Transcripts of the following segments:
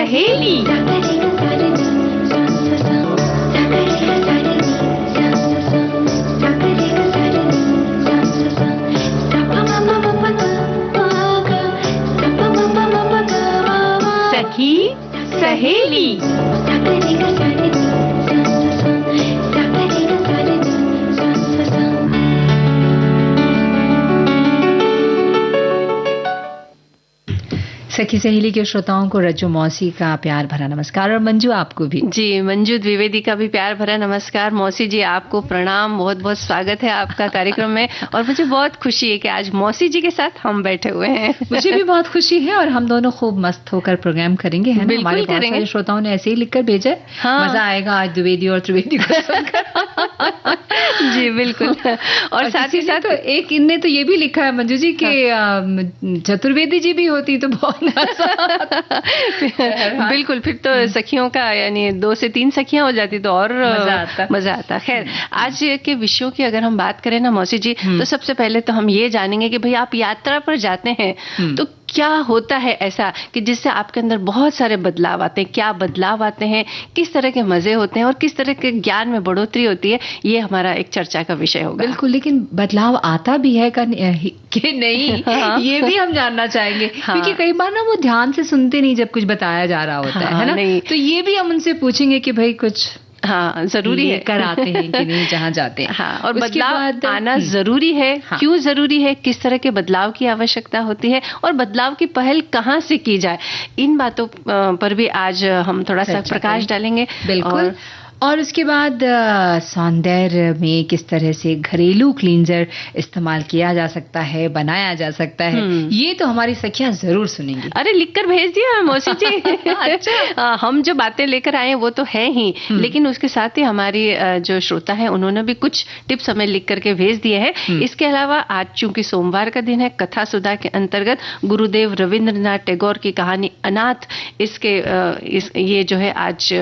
सहेली। सखी सहेली। सखी सहेली के श्रोताओं को रज्जू मौसी का प्यार भरा नमस्कार और मंजू आपको भी। जी, मंजू द्विवेदी का भी प्यार भरा नमस्कार। मौसी जी आपको प्रणाम, बहुत बहुत स्वागत है आपका कार्यक्रम में। और मुझे बहुत खुशी है कि आज मौसी जी के साथ हम बैठे हुए हैं। मुझे भी बहुत खुशी है और हम दोनों खूब मस्त होकर प्रोग्राम करेंगे, है ना? हमारे बहुत सारे श्रोताओं ने ऐसे ही लिखकर भेजा है। हाँ। मजा आएगा आज द्विवेदी और त्रिवेदी को सुनकर। जी बिल्कुल। और साथ ही साथ तो एक इनने तो ये भी लिखा है मंजू जी कि चतुर्वेदी जी भी होती तो बहुत बिल्कुल, फिर तो सखियों का यानी 2 से 3 सखियां हो जाती तो और मजा आता। खैर, आज के विषयों की अगर हम बात करें ना मौसी जी, तो सबसे पहले तो हम ये जानेंगे कि भाई आप यात्रा पर जाते हैं तो क्या होता है ऐसा कि जिससे आपके अंदर बहुत सारे बदलाव आते हैं, क्या बदलाव आते हैं, किस तरह के मजे होते हैं और किस तरह के ज्ञान में बढ़ोतरी होती है, ये हमारा एक चर्चा का विषय होगा। बिल्कुल, लेकिन बदलाव आता भी है कि नहीं हाँ। ये भी हम जानना चाहेंगे। हाँ। क्योंकि कई बार ना वो ध्यान से सुनते नहीं जब कुछ बताया जा रहा होता है ना? नहीं। तो ये भी हम उनसे पूछेंगे कि भाई कुछ हाँ जरूरी है कराते हैं कि नहीं जहाँ जाते हैं। हाँ, और बदलाव आना जरूरी है। हाँ। क्यों जरूरी है, किस तरह के बदलाव की आवश्यकता होती है और बदलाव की पहल कहाँ से की जाए, इन बातों पर भी आज हम थोड़ा सा प्रकाश डालेंगे। बिल्कुल। और उसके बाद सौंदर्य में किस तरह से घरेलू क्लींजर इस्तेमाल किया जा सकता है, बनाया जा सकता है, ये तो हमारी सखियां जरूर सुनेंगी। अरे लिखकर भेज दिया मौसी जी। अच्छा। हम जो बातें लेकर आए वो तो है ही, लेकिन उसके साथ ही हमारी जो श्रोता है उन्होंने भी कुछ टिप्स हमें लिख करके भेज दिए हैं। इसके अलावा आज चूंकि सोमवार का दिन है, कथा सुधा के अंतर्गत गुरुदेव रविंद्रनाथ टैगोर की कहानी अनाथ, ये जो है आज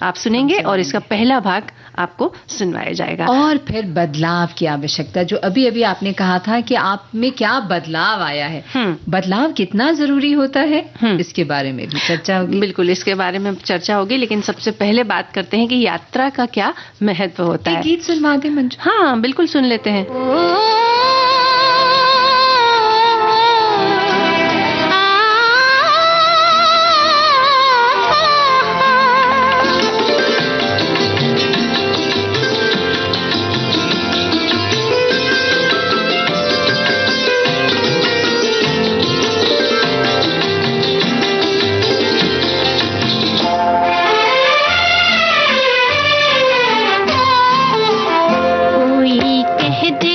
आप सुनेंगे और इसका पहला भाग आपको सुनवाया जाएगा। और फिर बदलाव की आवश्यकता, जो अभी अभी आपने कहा था कि आप में क्या बदलाव आया है, बदलाव कितना जरूरी होता है, इसके बारे में भी चर्चा होगी। बिल्कुल, इसके बारे में चर्चा होगी, लेकिन सबसे पहले बात करते हैं कि यात्रा का क्या महत्व होता है। गीत सुनवा दे मंजू। हाँ बिल्कुल, सुन लेते हैं। कह दे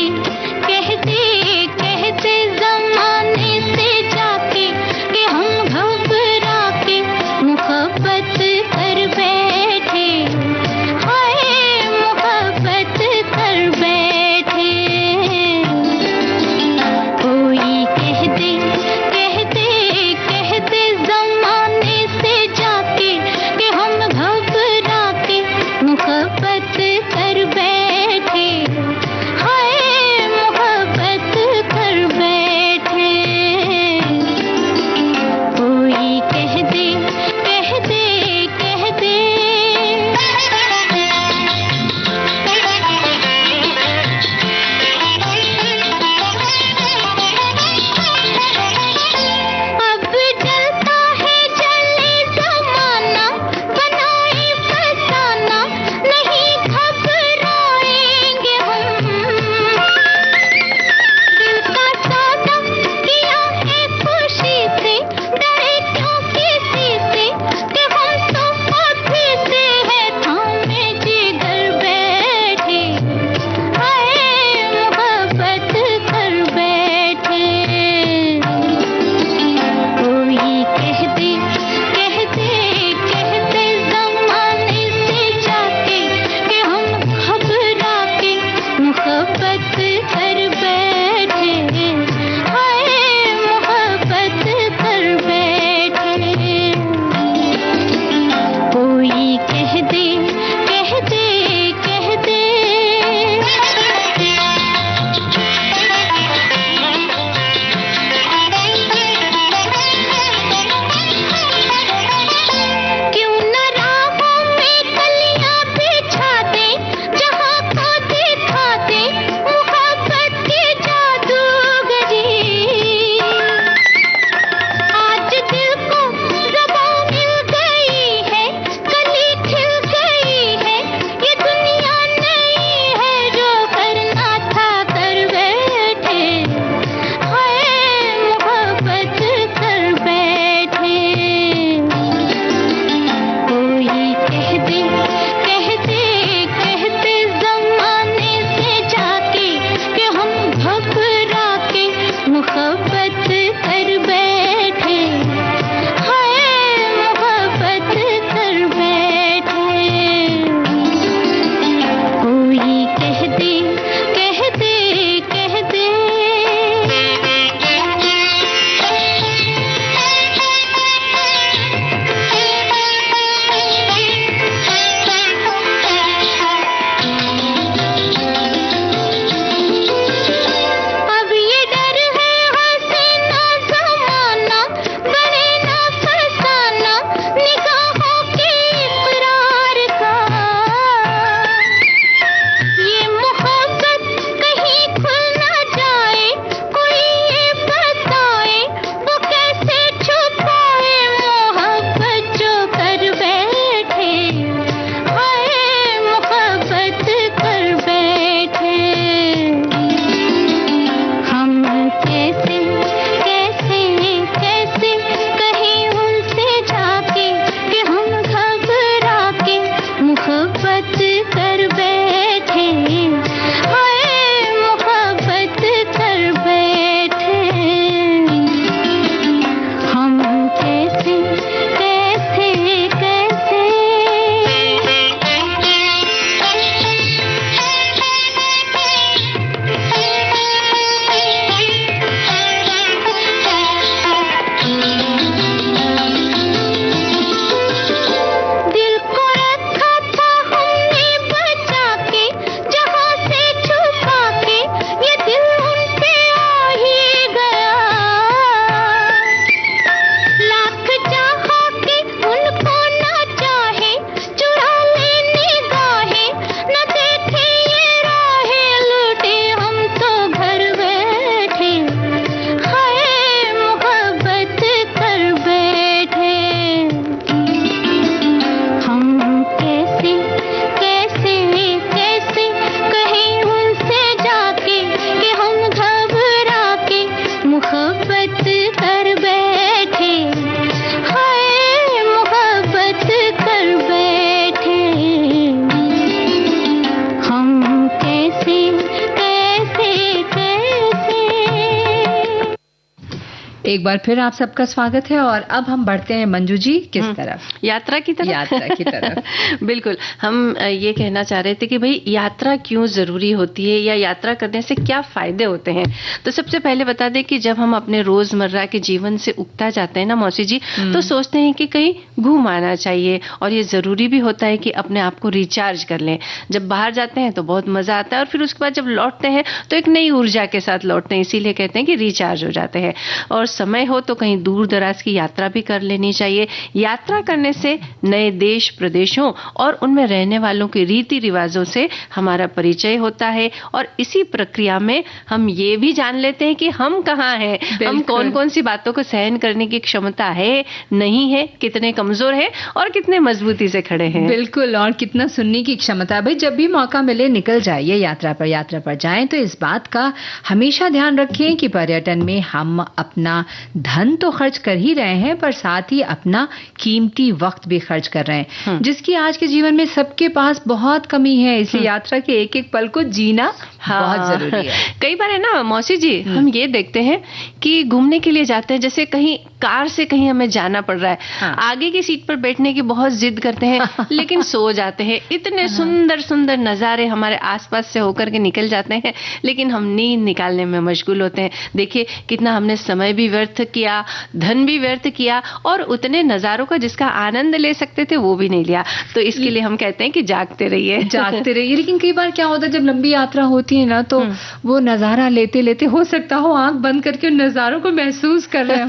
एक बार फिर आप सबका स्वागत है और अब हम बढ़ते हैं मंजू जी किस तरफ? यात्रा की तरफ। यात्रा की तरफ बिल्कुल, हम ये कहना चाह रहे थे कि भाई यात्रा क्यों जरूरी होती है या यात्रा करने से क्या फायदे होते हैं। तो सबसे पहले बता दें कि जब हम अपने रोजमर्रा के जीवन से उगता जाते हैं ना मौसी जी, तो सोचते हैं कि कहीं घूम आना चाहिए और ये जरूरी भी होता है कि अपने आप को रिचार्ज कर लें। जब बाहर जाते हैं तो बहुत मजा आता है और फिर उसके बाद जब लौटते हैं तो एक नई ऊर्जा के साथ लौटते हैं, इसीलिए कहते हैं कि रिचार्ज हो जाते हैं। और समय हो तो कहीं दूर दराज की यात्रा भी कर लेनी चाहिए। यात्रा करने से नए देश प्रदेशों और उनमें रहने वालों के रीति रिवाजों से हमारा परिचय होता है और इसी प्रक्रिया में हम ये भी जान लेते हैं कि हम कहाँ हैं, हम कौन कौन सी बातों को सहन करने की क्षमता है, नहीं है, कितने कमजोर है और कितने मजबूती से खड़े हैं। बिल्कुल, और कितना सुनने की क्षमता। भाई जब भी मौका मिले निकल जाइए यात्रा पर जाएं तो इस बात का हमेशा ध्यान रखें कि पर्यटन में हम अपना धन तो खर्च कर ही रहे हैं पर साथ ही अपना कीमती वक्त भी खर्च कर रहे हैं, जिसकी आज के जीवन में सबके पास बहुत कमी है। इसलिए यात्रा के एक एक पल को जीना बहुत जरूरी है। कई बार है ना मौसी जी, हम ये देखते हैं कि घूमने के लिए जाते हैं, जैसे कहीं कार से कहीं हमें जाना पड़ रहा है, आगे की सीट पर बैठने की बहुत जिद करते हैं लेकिन सो जाते हैं। इतने सुंदर सुंदर नजारे हमारे आसपास से होकर के निकल जाते हैं लेकिन हम नींद निकालने में मशगूल होते हैं। देखिए कितना हमने समय भी व्यर्थ किया, धन भी व्यर्थ किया और उतने नजारों का जिसका आनंद ले सकते थे वो भी नहीं लिया। तो इसके लिए हम कहते हैं कि जागते रहिए। लेकिन कई बार क्या होता है जब लंबी यात्रा होती है ना तो वो नजारा लेते लेते हो सकता हो आंख बंद करके उन नजारों को महसूस कर रहे हो।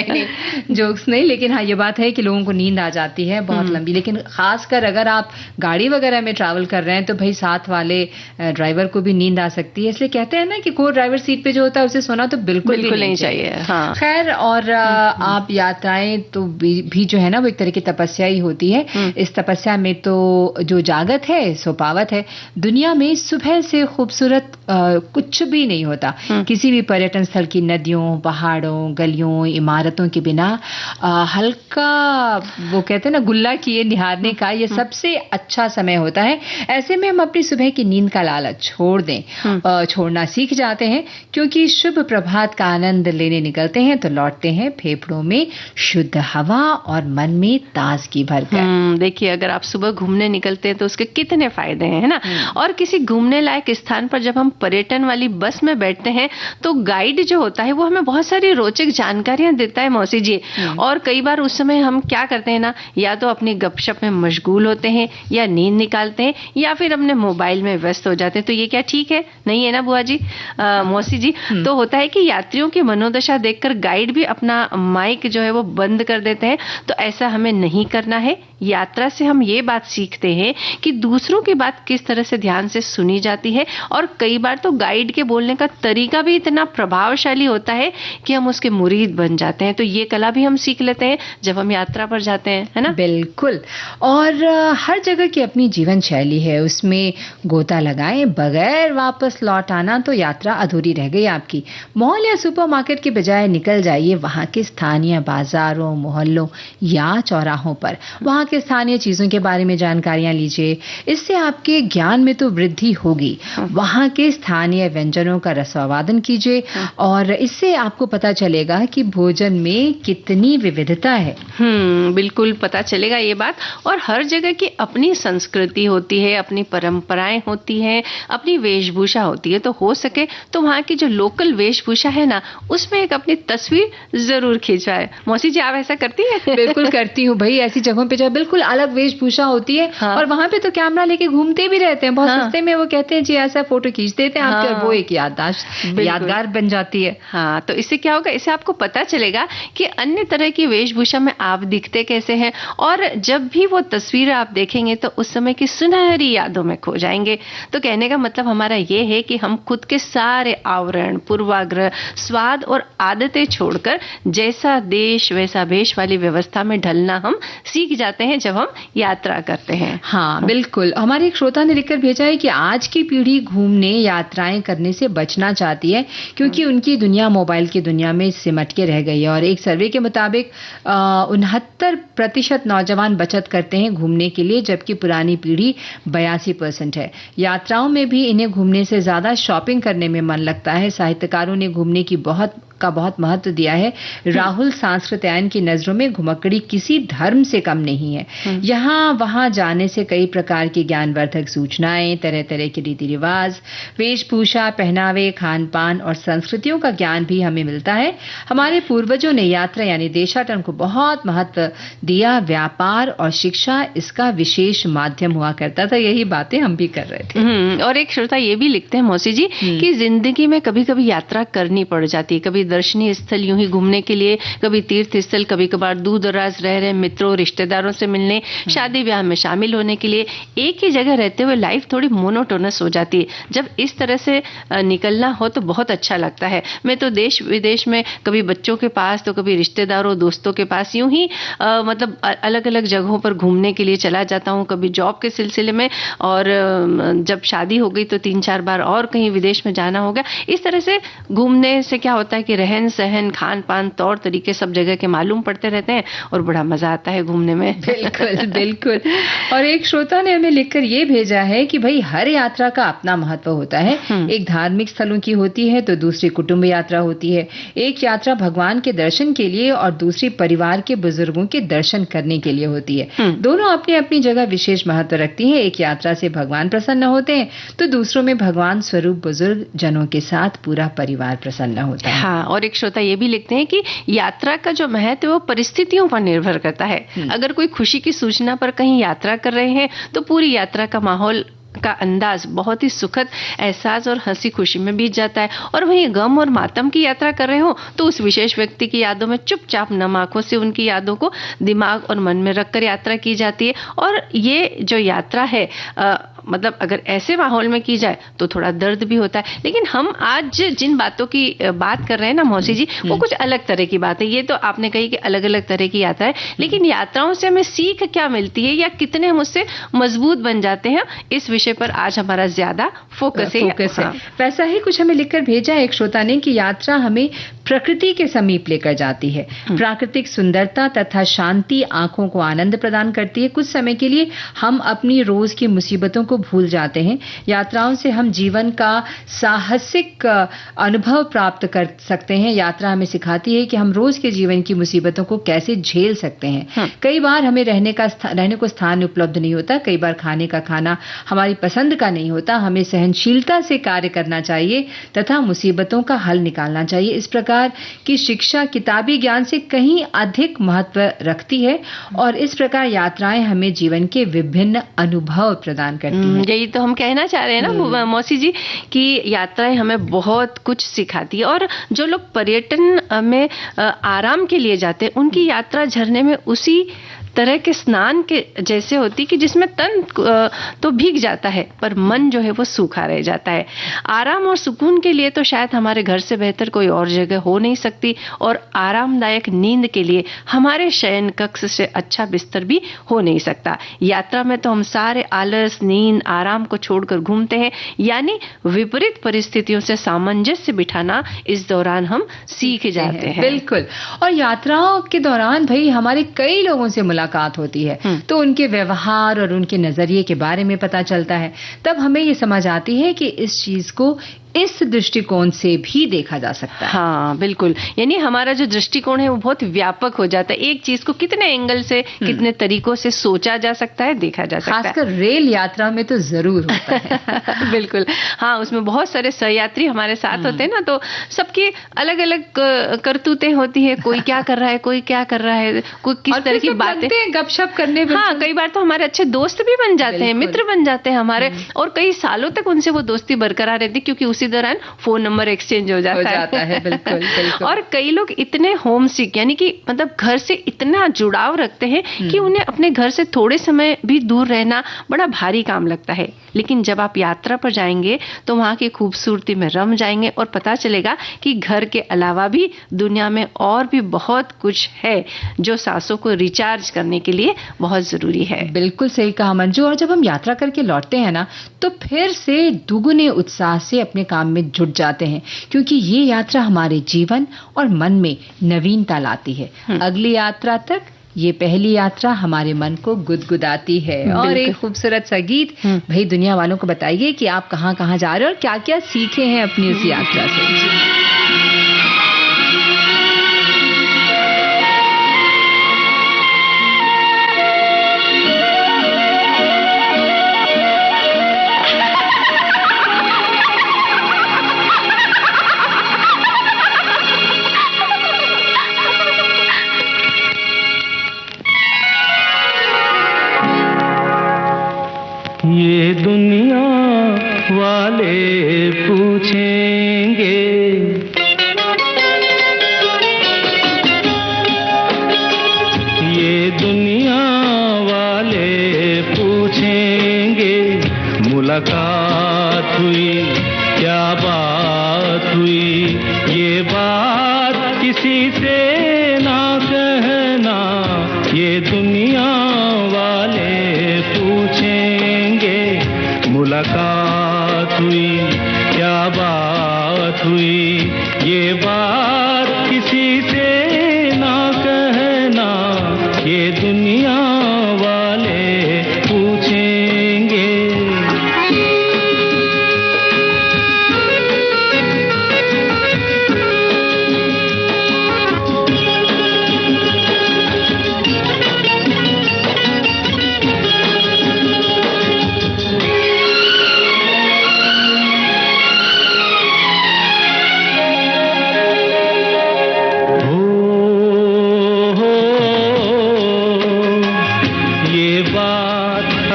नहीं, जोक्स नहीं, लेकिन हाँ ये बात है कि लोगों को नींद आ जाती है बहुत लंबी। लेकिन खासकर अगर आप गाड़ी वगैरह में ट्रैवल कर रहे हैं तो भाई साथ वाले ड्राइवर को भी नींद आ सकती है। इसलिए कहते हैं ना कि को ड्राइवर सीट पे जो होता है उसे सोना तो बिल्कुल नहीं चाहिए। हाँ। खैर, और आप यात्राएं तो भी जो है ना वो एक तरह की तपस्या ही होती है। इस तपस्या में तो जो जागत है सो पावत है। दुनिया में सुबह से खूबसूरत कुछ भी नहीं होता। किसी भी पर्यटन स्थल की नदियों, पहाड़ों, गलियों, इमारतों के बिना हल्का वो कहते हैं ना गुल्ला किए निहारने का ये सबसे अच्छा समय होता है। ऐसे में हम अपनी सुबह की नींद का लालच छोड़ना सीख जाते हैं, क्योंकि शुभ प्रभात का आनंद लेने निकलते हैं तो लौटते हैं फेफड़ों में शुद्ध हवा और मन में ताजगी भरकर। देखिए अगर आप सुबह घूमने निकलते हैं तो उसके कितने फायदे हैं, है ना। और किसी घूमने लायक स्थान पर जब हम पर्यटन वाली बस में बैठते हैं तो गाइड जो होता है वो हमें बहुत सारी रोचक जानकारियां देता है मौसी जी। और कई बार उस समय हम क्या करते हैं ना, या तो अपनी गपशप में मशगूल होते हैं या नींद निकालते हैं या फिर अपने मोबाइल में व्यस्त हो जाते हैं। तो ये क्या ठीक है? नहीं है ना बुआ जी, मौसी जी। तो होता है कि यात्रियों की मनोदशा देखकर गाइड भी अपना माइक जो है वो बंद कर देते हैं। तो ऐसा हमें नहीं करना है। यात्रा से हम ये बात सीखते हैं कि दूसरों की बात किस तरह से ध्यान से सुनी जाती है और कई बार तो गाइड के बोलने का तरीका भी इतना प्रभावशाली होता है कि हम उसके मुरीद बन जाते हैं। तो ये कला भी हम सीख लेते हैं जब हम यात्रा पर जाते हैं, है ना। बिल्कुल। और हर जगह की अपनी जीवन शैली है, उसमें गोता लगाएं बगैर वापस लौट आना तो यात्रा अधूरी रह गई आपकी। मॉल या सुपरमार्केट के बजाय निकल जाइए वहां के स्थानीय बाजारों, मोहल्लों या चौराहों पर। वहां के स्थानीय चीजों के बारे में जानकारियां लीजिए, इससे आपके ज्ञान में तो वृद्धि होगी। वहां के स्थानीय व्यंजनों का रसवादन कीजिए और इससे आपको पता चलेगा कि भोजन में कितनी विविधता है। बिल्कुल पता चलेगा ये बात। और हर जगह की अपनी संस्कृति होती है, अपनी परंपराएं होती हैं, अपनी वेशभूषा होती है। तो हो सके तो वहाँ की जो लोकल वेशभूषा है ना उसमें एक अपनी तस्वीर जरूर खिंचवाए। मौसी जी आप ऐसा करती है? बिल्कुल करती हूँ भाई। ऐसी जगहों पे जब बिल्कुल अलग वेशभूषा होती है और वहाँ पे तो कैमरा लेके घूमते भी रहते हैं बहुत सस्ते में। वो कहते हैं जी ऐसा फोटो खींच देते हैं आपके, वो एक यादगार बन जाती है। हाँ, तो इससे क्या होगा, इससे आपको पता चलेगा कि अन्य तरह की वेशभूषा में आप दिखते कैसे हैं। और जब भी वो तस्वीर आप देखेंगे तो उस समय की सुनहरी यादों में खो जाएंगे। तो कहने का मतलब हमारा ये है कि हम खुद के सारे आवरण, पूर्वाग्रह, स्वाद और आदतें छोड़कर जैसा देश वैसा भेष वाली व्यवस्था में ढलना हम सीख जाते हैं जब हम यात्रा करते हैं। हाँ बिल्कुल। हमारे एक श्रोता ने लिखकर भेजा है कि आज की पीढ़ी घूमने यात्राएं करने से बचना चाहती है क्योंकि उनकी दुनिया मोबाइल की दुनिया में सिमट के रह गई है। और एक सर्वे के मुताबिक 69% नौजवान बचत करते हैं घूमने के लिए, जबकि पुरानी पीढ़ी 82% है। यात्राओं में भी इन्हें घूमने से ज्यादा शॉपिंग करने में मन लगता है। साहित्यकारों ने घूमने की बहुत का बहुत महत्व दिया है। राहुल सांस्कृत्यायन की नजरों में घुमक्कड़ी किसी धर्म से कम नहीं है। यहाँ वहां जाने से कई प्रकार की ज्ञानवर्धक सूचनाएं, तरह तरह के रीति रिवाज, वेशभूषा, पहनावे, खान पान और संस्कृतियों का ज्ञान भी हमें मिलता है। हमारे पूर्वजों ने यात्रा यानी देशाटन को बहुत महत्व दिया। व्यापार और शिक्षा इसका विशेष माध्यम हुआ करता था। यही बातें हम भी कर रहे थे। और एक श्रोता ये भी लिखते हैं मौसी जी कि जिंदगी में कभी कभी यात्रा करनी पड़ जाती है, कभी दर्शनीय स्थल यूं ही घूमने के लिए, कभी तीर्थ स्थल, कभी कभार दूर दराज रह रहे मित्रों रिश्तेदारों से मिलने, शादी ब्याह में शामिल होने के लिए। एक ही जगह रहते हुए लाइफ थोड़ी मोनोटोनस हो जाती है। जब इस तरह से निकलना हो तो बहुत अच्छा लगता है। मैं तो देश विदेश में कभी बच्चों के पास तो कभी रिश्तेदारों दोस्तों के पास यूं ही मतलब अलग अलग जगहों पर घूमने के लिए चला जाता हूं, कभी जॉब के सिलसिले में, और जब शादी हो गई तो 3-4 बार और कहीं विदेश में जाना हो गया। इस तरह से घूमने से क्या होता है कि रहन सहन, खान पान, तौर तरीके सब जगह के मालूम पड़ते रहते हैं और बड़ा मजा आता है घूमने में। बिल्कुल बिल्कुल। और एक श्रोता ने हमें लिखकर ये भेजा है कि भाई हर यात्रा का अपना महत्व होता है। एक धार्मिक स्थलों की होती है तो दूसरी कुटुंब यात्रा होती है। एक यात्रा भगवान के दर्शन के लिए और दूसरी परिवार के बुजुर्गों के दर्शन करने के लिए होती है। दोनों अपनी अपनी जगह विशेष महत्व रखती हैं। एक यात्रा से भगवान प्रसन्न होते हैं तो दूसरों में भगवान स्वरूप बुजुर्ग जनों के साथ पूरा परिवार प्रसन्न होता है। हाँ, और एक श्रोता ये भी लिखते हैं कि यात्रा का जो महत्व है वो परिस्थितियों पर निर्भर करता है। अगर कोई खुशी की सूचना पर कहीं यात्रा कर रहे हैं तो पूरी यात्रा का माहौल का अंदाज बहुत ही सुखद एहसास और हंसी खुशी में बीत जाता है। और वहीं गम और मातम की यात्रा कर रहे हो तो उस विशेष व्यक्ति की यादों में चुपचाप नम आंखों से उनकी यादों को दिमाग और मन में रखकर यात्रा की जाती है। और ये जो यात्रा है मतलब अगर ऐसे माहौल में की जाए तो थोड़ा दर्द भी होता है। लेकिन हम आज जिन बातों की बात कर रहे हैं ना मौसी जी, वो कुछ अलग तरह की बात है। ये तो आपने कही कि अलग अलग तरह की यात्रा है, लेकिन यात्राओं से हमें सीख क्या मिलती है या कितने हम उससे मजबूत बन जाते हैं, इस विषय पर आज हमारा ज्यादा फोकस है। वैसा ही कुछ हमें लिखकर भेजा एक श्रोता ने कि यात्रा हमें प्रकृति के समीप लेकर जाती है। प्राकृतिक सुंदरता तथा शांति आंखों को आनंद प्रदान करती है। कुछ समय के लिए हम अपनी रोज की मुसीबतों को भूल जाते हैं। यात्राओं से हम जीवन का साहसिक अनुभव प्राप्त कर सकते हैं। यात्रा हमें सिखाती है कि हम रोज के जीवन की मुसीबतों को कैसे झेल सकते हैं। कई बार हमें रहने को स्थान उपलब्ध नहीं होता, कई बार खाने का खाना हमारी पसंद का नहीं होता। हमें सहनशीलता से कार्य करना चाहिए तथा मुसीबतों का हल निकालना चाहिए। इस प्रकार की शिक्षा किताबी ज्ञान से कहीं अधिक महत्व रखती है और इस प्रकार यात्राएं हमें जीवन के विभिन्न अनुभव प्रदान करती हैं। यही तो हम कहना चाह रहे हैं ना मौसी जी कि यात्राएं हमें बहुत कुछ सिखाती है। और जो लोग पर्यटन में आराम के लिए जाते हैं उनकी यात्रा झरने में उसी तरह के स्नान के जैसे होती कि जिसमें तन तो भीग जाता है पर मन जो है वो सूखा रह जाता है। आराम और सुकून के लिए तो शायद हमारे घर से बेहतर कोई और जगह हो नहीं सकती और आरामदायक नींद के लिए हमारे शयन कक्ष से अच्छा बिस्तर भी हो नहीं सकता। यात्रा में तो हम सारे आलस, नींद, आराम को छोड़कर घूमते हैं, यानी विपरीत परिस्थितियों से सामंजस्य बिठाना इस दौरान हम सीख जाते हैं। बिल्कुल। और यात्राओं के दौरान भाई हमारे कई लोगों से मुलाकात होती है तो उनके व्यवहार और उनके नजरिए के बारे में पता चलता है। तब हमें ये समझ आती है कि इस चीज को इस दृष्टिकोण से भी देखा जा सकता है। हाँ बिल्कुल, यानी हमारा जो दृष्टिकोण है वो बहुत व्यापक हो जाता है। एक चीज को कितने एंगल से कितने तरीकों से सोचा जा सकता है, देखा जा सकता है। खासकर रेल यात्रा में तो जरूर होता है। बिल्कुल हाँ, उसमें बहुत सारे सहयात्री हमारे साथ होते हैं ना, तो सबकी अलग अलग करतूतें होती है। कोई क्या कर रहा है, कोई क्या कर रहा है, कोई किस तरह की बातें, गपशप करने। हाँ, कई बार तो हमारे अच्छे दोस्त भी बन जाते हैं, मित्र बन जाते हैं हमारे, और कई सालों तक उनसे वो दोस्ती बरकरार रहती है क्योंकि दौरान फोन नंबर एक्सचेंज हो जाता है। बिल्कुल, बिल्कुल। और कई लोग इतने होम सिक यानी कि मतलब घर से इतना जुड़ाव रखते हैं कि उन्हें अपने घर से थोड़े समय भी दूर रहना बड़ा भारी काम लगता है। लेकिन जब आप यात्रा पर जाएंगे तो वहां की खूबसूरती में रम जाएंगे और पता चलेगा कि घर के अलावा भी दुनिया में और भी बहुत कुछ है जो सांसों को रिचार्ज करने के लिए बहुत जरूरी है। बिल्कुल सही कहा मंजू। और जब हम यात्रा करके लौटते हैं ना तो फिर से दुगुने उत्साह से अपने काम में जुट जाते हैं क्योंकि ये यात्रा हमारे जीवन और मन में नवीनता लाती है। अगली यात्रा तक ये पहली यात्रा हमारे मन को गुदगुदाती है। और एक खूबसूरत सा गीत भाई दुनिया वालों को बताइए कि आप कहाँ कहाँ जा रहे हो और क्या क्या सीखे हैं अपनी उस यात्रा से। ये दुनिया वाले पूछेंगे, ये दुनिया वाले पूछेंगे, मुलाकात हुई क्या बात हुई, ये बात किसी से ना कहना, ये दुनिया वाले पूछेंगे, मुलाकात हुई क्या बात हुई, ये बात किसी से ना कहना, ये दुनिया वाले पूछेंगे।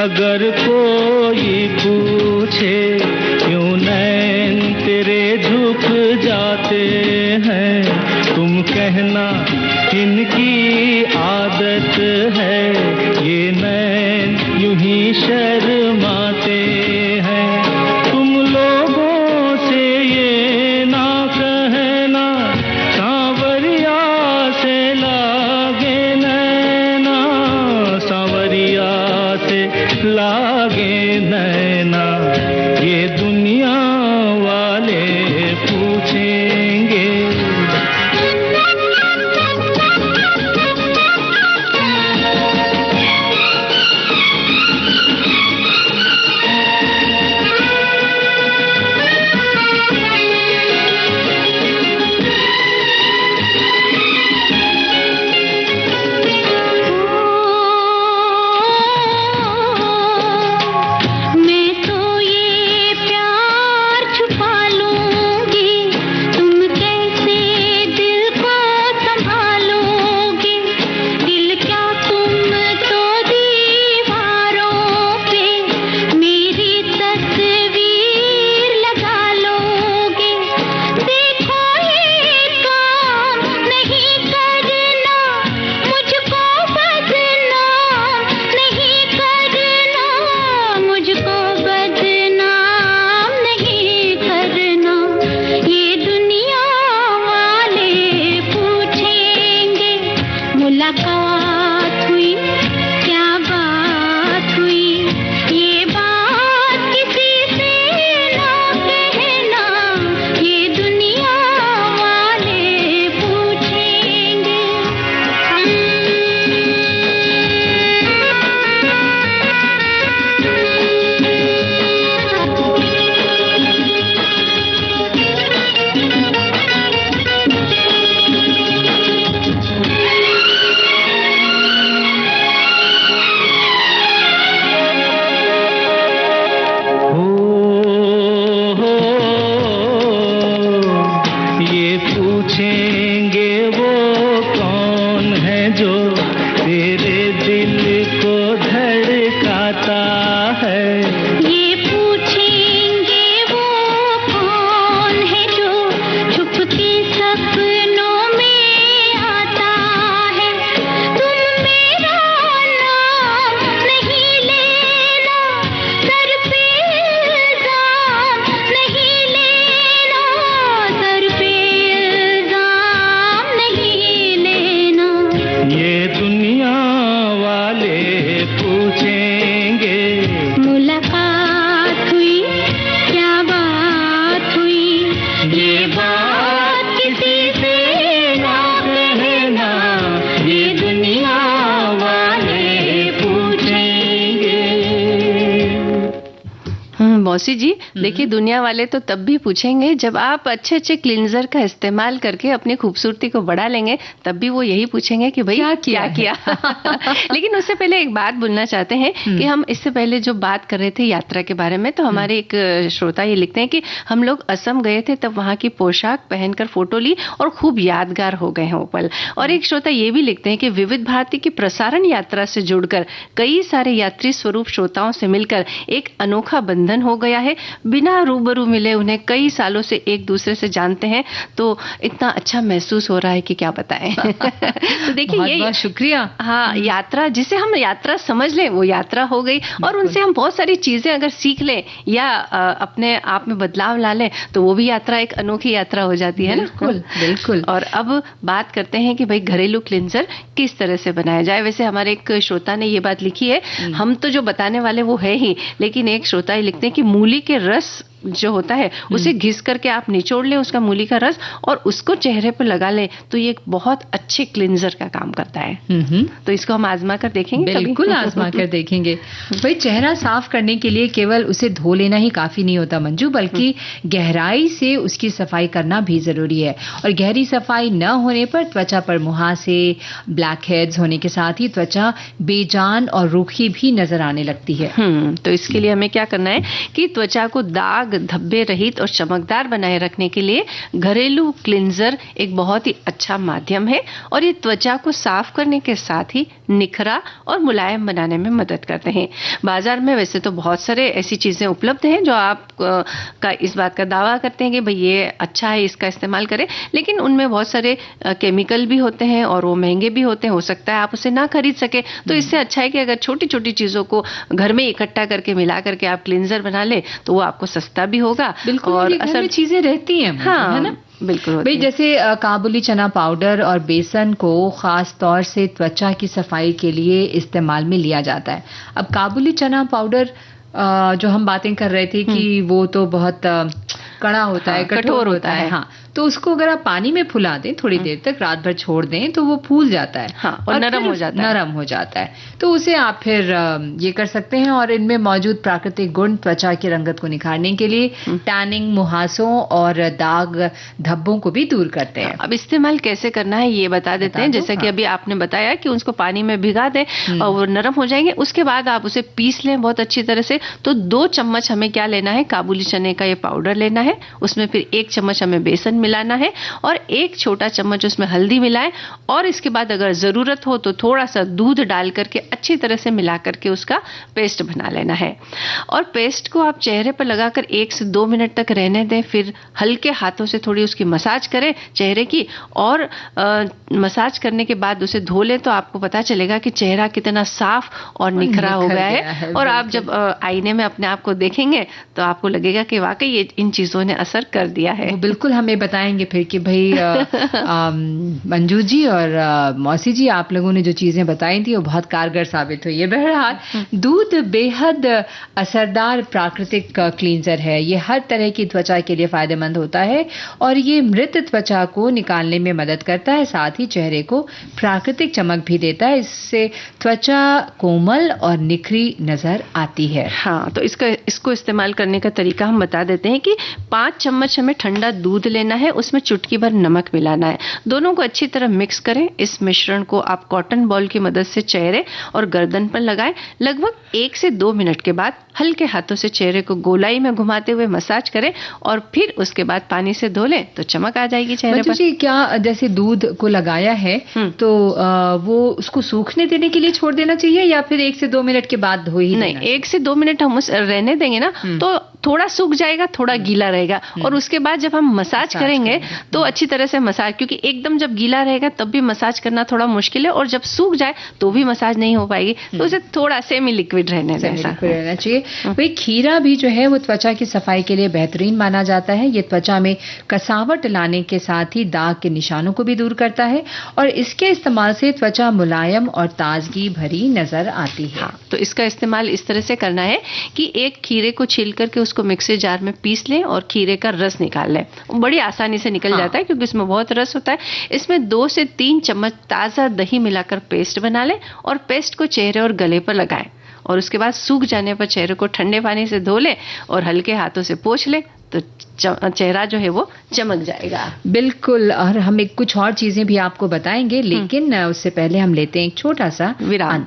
अगर कोई पूछे क्यों नैन तेरे झुक जाते हैं, तुम कहना इनकी आदत है, ये नैन यूं ही शर्माते हैं, तुम लोगों से ये ना कहना, सांवरिया से लागे नैना, सांवरिया लागे नैना, ये दुनिया वाले पूछेंगे। मैं तो मौसी जी देखिए, दुनिया वाले तो तब भी पूछेंगे जब आप अच्छे अच्छे क्लींजर का इस्तेमाल करके अपनी खूबसूरती को बढ़ा लेंगे, तब भी वो यही पूछेंगे कि भाई क्या किया। लेकिन उससे पहले एक बात बोलना चाहते हैं कि हम इससे पहले जो बात कर रहे थे यात्रा के बारे में, तो हमारे एक श्रोता ये लिखते हैं कि हम लोग असम गए थे, तब वहां की पोशाक पहनकर फोटो ली और खूब यादगार हो गए हैं वो पल। और एक श्रोता ये भी लिखते हैं कि विविध भारती की प्रसारण यात्रा से जुड़कर कई सारे यात्री स्वरूप श्रोताओं से मिलकर एक अनोखा बंधन हो गया है। बिना रूबरू मिले उन्हें कई सालों से एक दूसरे से जानते हैं, तो इतना अच्छा महसूस हो रहा है कि क्या बताएं। तो देखिए, ये बहुत शुक्रिया। हाँ, यात्रा जिसे हम यात्रा समझ लें वो यात्रा हो गई, और उनसे हम बहुत सारी चीजें अगर सीख लें या अपने आप में बदलाव ला लें तो वो भी यात्रा एक अनोखी यात्रा हो जाती है। बिल्कुल, ना? बिल्कुल। और अब बात करते हैं कि भाई घरेलू क्लींजर किस तरह से बनाया जाए। वैसे हमारे एक श्रोता ने ये बात लिखी है, हम तो जो बताने वाले वो है ही, लेकिन एक श्रोता ये लिखते हैं कि मूली के रस जो होता है उसे घिस करके आप निचोड़ लें उसका मूली का रस, और उसको चेहरे पर लगा लें, तो ये एक बहुत अच्छे क्लींजर का काम करता है। तो इसको हम आजमा कर देखेंगे। बिल्कुल आजमा कर देखेंगे। भाई चेहरा साफ करने के लिए केवल उसे धो लेना ही काफी नहीं होता मंजू, बल्कि गहराई से उसकी सफाई करना भी जरूरी है। और गहरी सफाई न होने पर त्वचा पर मुहासे, ब्लैक हेड्स होने के साथ ही त्वचा बेजान और रूखी भी नजर आने लगती है। तो इसके लिए हमें क्या करना है कि त्वचा को दाग, धब्बे रहित और चमकदार बनाए रखने के लिए घरेलू क्लींजर एक बहुत ही अच्छा माध्यम है, और ये त्वचा को साफ करने के साथ ही निखरा और मुलायम बनाने में मदद करते हैं। बाजार में वैसे तो बहुत सारे ऐसी चीजें उपलब्ध हैं जो आप का इस बात का दावा करते हैं कि भाई ये अच्छा है, इसका इस्तेमाल करें, लेकिन उनमें बहुत सारे केमिकल भी होते हैं और वो महंगे भी होते हैं। हो सकता है आप उसे ना खरीद सके, तो इससे अच्छा है कि अगर छोटी छोटी चीजों को घर में इकट्ठा करके मिला करके आप क्लींजर बना ले, तो वो आपको सस्ता भी होगा। बिल्कुल, और असल चीजें रहती हैं। हाँ, है ना? बिल्कुल भाई जैसे काबुली चना पाउडर और बेसन को खास तौर से त्वचा की सफाई के लिए इस्तेमाल में लिया जाता है। अब काबुली चना पाउडर जो हम बातें कर रहे थे कि वो तो बहुत कड़ा होता है, कठोर होता है। हाँ, तो उसको अगर आप पानी में फुला दें थोड़ी देर तक, रात भर छोड़ दें, तो वो फूल जाता है। हाँ, और नरम हो जाता है। तो उसे आप फिर ये कर सकते हैं। और इनमें मौजूद प्राकृतिक गुण त्वचा की रंगत को निखारने के लिए टैनिंग, मुहासों और दाग धब्बों को भी दूर करते हैं। अब इस्तेमाल कैसे करना है ये बता देते हैं। जैसा कि अभी आपने बताया कि उसको पानी में भिगा दें और वो नरम हो जाएंगे, उसके बाद आप उसे पीस लें बहुत अच्छी तरह से। तो 2 चम्मच हमें क्या लेना है, काबुली चने का ये पाउडर लेना है, उसमें फिर 1 चम्मच हमें बेसन मिलाना है और 1 छोटा चम्मच उसमें हल्दी मिलाएं, और इसके बाद अगर जरूरत हो तो थोड़ा सा दूध डाल करके अच्छी तरह से मिला करके उसका पेस्ट बना लेना है। और पेस्ट को आप चेहरे पर लगाकर 1 से 2 मिनट तक रहने दें, फिर हल्के हाथों से थोड़ी उसकी मसाज करें चेहरे की, और मसाज करने के बाद उसे धो लें, तो आपको पता चलेगा कि चेहरा कितना साफ और निखरा हो गया है। और आप जब आईने में अपने आप को देखेंगे तो आपको लगेगा कि वाकई ये इन चीजों ने असर कर दिया है। वो बिल्कुल हमें बताएंगे फिर कि भाई मंजू जी और मौसी जी, आप लोगों ने जो चीजें बताई थी वो बहुत कारगर साबित हुई है। बहरहाल दूध बेहद असरदार प्राकृतिक क्लींजर है। ये हर तरह की त्वचा के लिए फायदेमंद होता है और ये मृत त्वचा को निकालने में मदद करता है, साथ ही चेहरे को प्राकृतिक चमक भी देता है। इससे त्वचा कोमल और निखरी नजर आती है। हाँ, तो इसको इस्तेमाल करने का तरीका हम बता देते हैं कि 5 चम्मच हमें ठंडा दूध लेना है, उसमें चुटकी भर नमक मिलाना है, दोनों को अच्छी तरह मिक्स करें। इस मिश्रण को आप कॉटन बॉल की मदद से चेहरे और गर्दन पर लगाएं। लगभग 1 से 2 मिनट के बाद हल्के हाथों से चेहरे को गोलाई में घुमाते हुए मसाज करें और फिर उसके बाद पानी से धो लें, तो चमक आ जाएगी चेहरे पर। जी, क्या जैसे दूध को लगाया है तो वो उसको सूखने देने के लिए छोड़ देना चाहिए या फिर 1 से 2 मिनट के बाद धो ही? नहीं, 1 से 2 मिनट हम रहने देंगे ना, तो थोड़ा सूख जाएगा, थोड़ा गीला रहेगा, और उसके बाद जब हम मसाज करेंगे तो अच्छी तरह से मसाज, क्योंकि एकदम जब गीला रहेगा तब भी मसाज करना थोड़ा मुश्किल है, और जब सूख जाए तो भी मसाज नहीं हो पाएगी, तो उसे थोड़ा सेमी लिक्विड रहना चाहिए। भाई खीरा भी जो है वो त्वचा की सफाई के लिए बेहतरीन माना जाता है। ये त्वचा में कसावट लाने के साथ ही दाग के निशानों को भी दूर करता है और इसके इस्तेमाल से त्वचा मुलायम और ताजगी भरी नजर आती है। हाँ, तो इसका इस्तेमाल इस तरह से करना है कि एक खीरे को छील करके उसको मिक्सी जार में पीस लें और खीरे का रस निकाल लें। बड़ी आसानी से निकल जाता है क्योंकि इसमें बहुत रस होता है। इसमें 2 से 3 चम्मच ताजा दही मिलाकर पेस्ट बना लें और पेस्ट को चेहरे और गले पर लगाएं और उसके बाद सूख जाने पर चेहरे को ठंडे पानी से धो ले और हल्के हाथों से पोंछ ले तो चेहरा जो है वो चमक जाएगा। बिल्कुल, और हम एक कुछ और चीजें भी आपको बताएंगे, लेकिन उससे पहले हम लेते हैं एक छोटा सा विराम।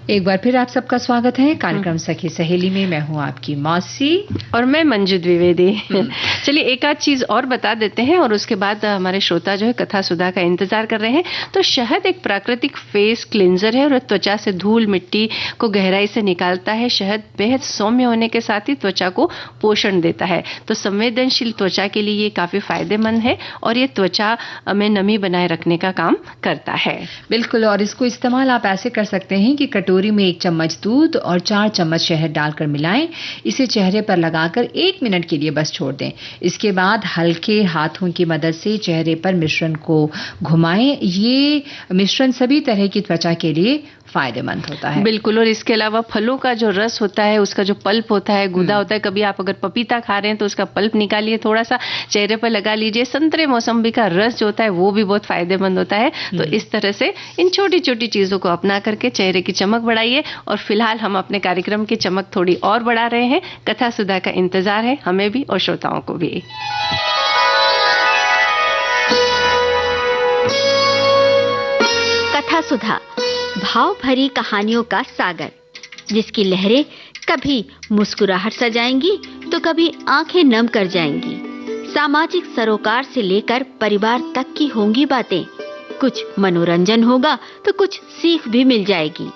एक बार फिर आप सबका स्वागत है कार्यक्रम सखी सहेली में। मैं हूं आपकी मौसी और मैं मंजू द्विवेदी। चलिए एक आध चीज और बता देते हैं और उसके बाद हमारे श्रोता जो है कथा सुधा का इंतजार कर रहे हैं। तो शहद एक प्राकृतिक फेस क्लींजर है और त्वचा से धूल मिट्टी को गहराई से निकालता है। शहद बेहद सौम्य होने के साथ ही त्वचा को पोषण देता है, तो संवेदनशील त्वचा के लिए ये काफी फायदेमंद है और ये त्वचा में नमी बनाए रखने का काम करता है। बिल्कुल, और इसको इस्तेमाल आप ऐसे कर सकते हैं कि कटोरी में 1 चम्मच दूध और 4 चम्मच शहद डालकर मिलाएं। इसे चेहरे पर लगाकर 1 मिनट के लिए बस छोड़ दें। इसके बाद हल्के हाथों की मदद से चेहरे पर मिश्रण को घुमाएं। ये मिश्रण सभी तरह की त्वचा के लिए फायदेमंद होता है। बिल्कुल, और इसके अलावा फलों का जो रस होता है, उसका जो पल्प होता है, गूदा होता है, कभी आप अगर पपीता खा रहे हैं तो उसका पल्प निकालिए, थोड़ा सा चेहरे पर लगा लीजिए। संतरे मौसम्बी का रस जो होता है वो भी बहुत फायदेमंद होता है। तो इस तरह से इन छोटी छोटी चीजों को अपना करके चेहरे की चमक बढ़ाइए। और फिलहाल हम अपने कार्यक्रम की चमक थोड़ी और बढ़ा रहे हैं। कथा सुधा का इंतजार है हमें भी और श्रोताओं को भी। कथा सुधा, भाव भरी कहानियों का सागर, जिसकी लहरें कभी मुस्कुराहट सजाएंगी तो कभी आंखें नम कर जाएंगी। सामाजिक सरोकार से लेकर परिवार तक की होंगी बातें। कुछ मनोरंजन होगा तो कुछ सीख भी मिल जाएगी।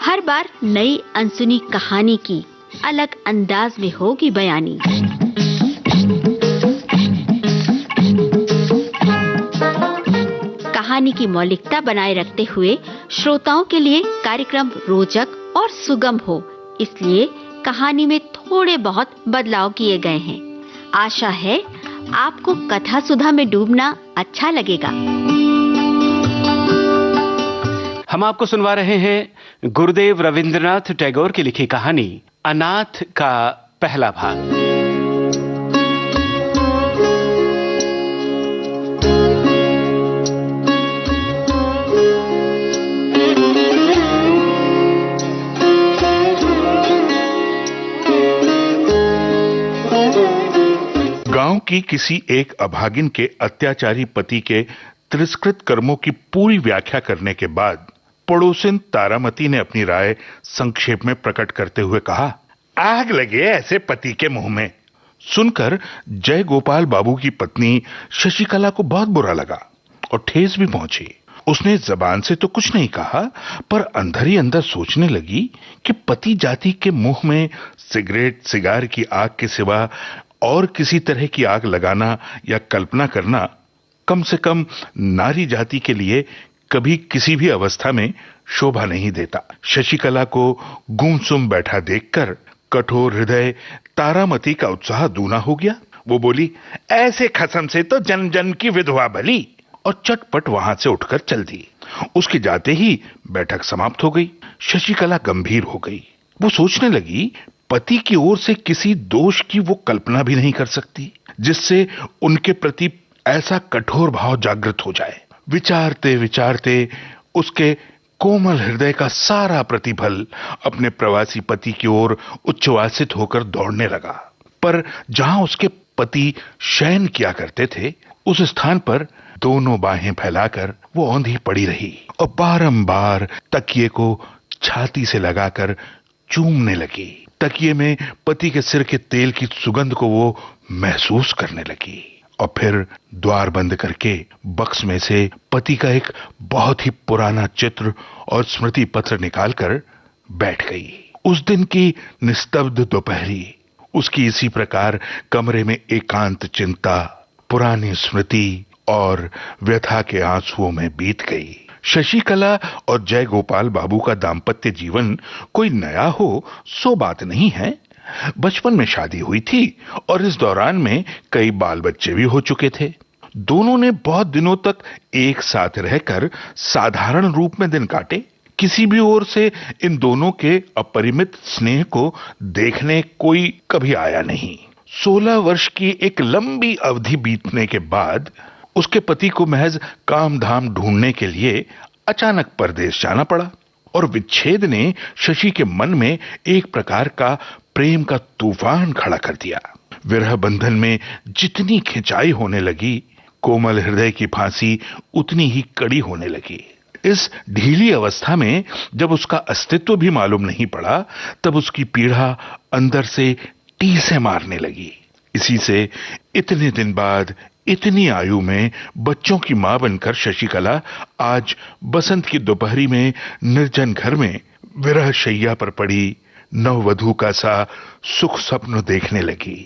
हर बार नई अनसुनी कहानी की अलग अंदाज में होगी बयानी। कहानी की मौलिकता बनाए रखते हुए श्रोताओं के लिए कार्यक्रम रोचक और सुगम हो, इसलिए कहानी में थोड़े बहुत बदलाव किए गए हैं। आशा है आपको कथा सुधा में डूबना अच्छा लगेगा। हम आपको सुनवा रहे हैं गुरुदेव रविंद्रनाथ टैगोर की लिखी कहानी अनाथ का पहला भाग। गांव की किसी एक अभागिन के अत्याचारी पति के तिरस्कृत कर्मों की पूरी व्याख्या करने के बाद पड़ोसिन तारामती ने अपनी राय संक्षेप में प्रकट करते हुए कहा, आग लगे ऐसे पति के मुंह में। सुनकर जय गोपाल बाबू की पत्नी शशिकला को बहुत बुरा लगा और ठेस भी पहुंची। उसने जबान से तो कुछ नहीं कहा, पर अंदर ही अंदर सोचने लगी कि पति जाति के मुंह में सिगरेट सिगार की आग के सिवा और किसी तरह की आग लगाना या कल्पना करना कम से कम नारी जाति के लिए कभी किसी भी अवस्था में शोभा नहीं देता। शशिकला को गुमसुम बैठा देखकर कठोर हृदय तारामती का उत्साह दूना हो गया। वो बोली, ऐसे खसम से तो जन जन की विधवा भली, और चटपट वहां से उठकर चल दी। उसके जाते ही बैठक समाप्त हो गई। शशिकला गंभीर हो गई। वो सोचने लगी, पति की ओर से किसी दोष की वो कल्पना भी नहीं कर सकती जिससे उनके प्रति ऐसा कठोर भाव जागृत हो जाए। विचारते विचारते उसके कोमल हृदय का सारा प्रतिबल अपने प्रवासी पति की ओर उच्छ्वासित होकर दौड़ने लगा। पर जहां उसके पति शयन किया करते थे, उस स्थान पर दोनों बाहें फैलाकर वो औंधी पड़ी रही और बारंबार तकिए को छाती से लगाकर चूमने लगी। तकिए में पति के सिर के तेल की सुगंध को वो महसूस करने लगी और फिर द्वार बंद करके बक्स में से पति का एक बहुत ही पुराना चित्र और स्मृति पत्र निकालकर बैठ गई। उस दिन की निस्तब्ध दोपहरी उसकी इसी प्रकार कमरे में एकांत चिंता, पुरानी स्मृति और व्यथा के आंसुओं में बीत गई। शशिकला और जय गोपाल बाबू का दाम्पत्य जीवन कोई नया हो सो बात नहीं है। बचपन में शादी हुई थी और इस दौरान में कई बाल बच्चे भी हो चुके थे। दोनों ने बहुत दिनों तक एक साथ रहकर साधारण रूप में दिन काटे। किसी भी ओर से इन दोनों के अपरिमित स्नेह को देखने कोई कभी आया नहीं। 16 वर्ष की एक लंबी अवधि बीतने के बाद उसके पति को महज काम धाम ढूंढने के लिए अचानक परदेश जाना पड़ा और विच्छेद ने शशि के मन में एक प्रकार का प्रेम का तूफान खड़ा कर दिया। विरह बंधन में जितनी खिंचाई होने लगी, कोमल हृदय की फांसी उतनी ही कड़ी होने लगी। इस ढीली अवस्था में जब उसका अस्तित्व भी मालूम नहीं पड़ा, तब उसकी पीड़ा अंदर से टीसे मारने लगी। इसी से इतने दिन बाद इतनी आयु में बच्चों की मां बनकर शशिकला आज बसंत की दोपहरी में निर्जन घर में विरह शैया पर पड़ी नववधू का सा सुख स्वप्न देखने लगी।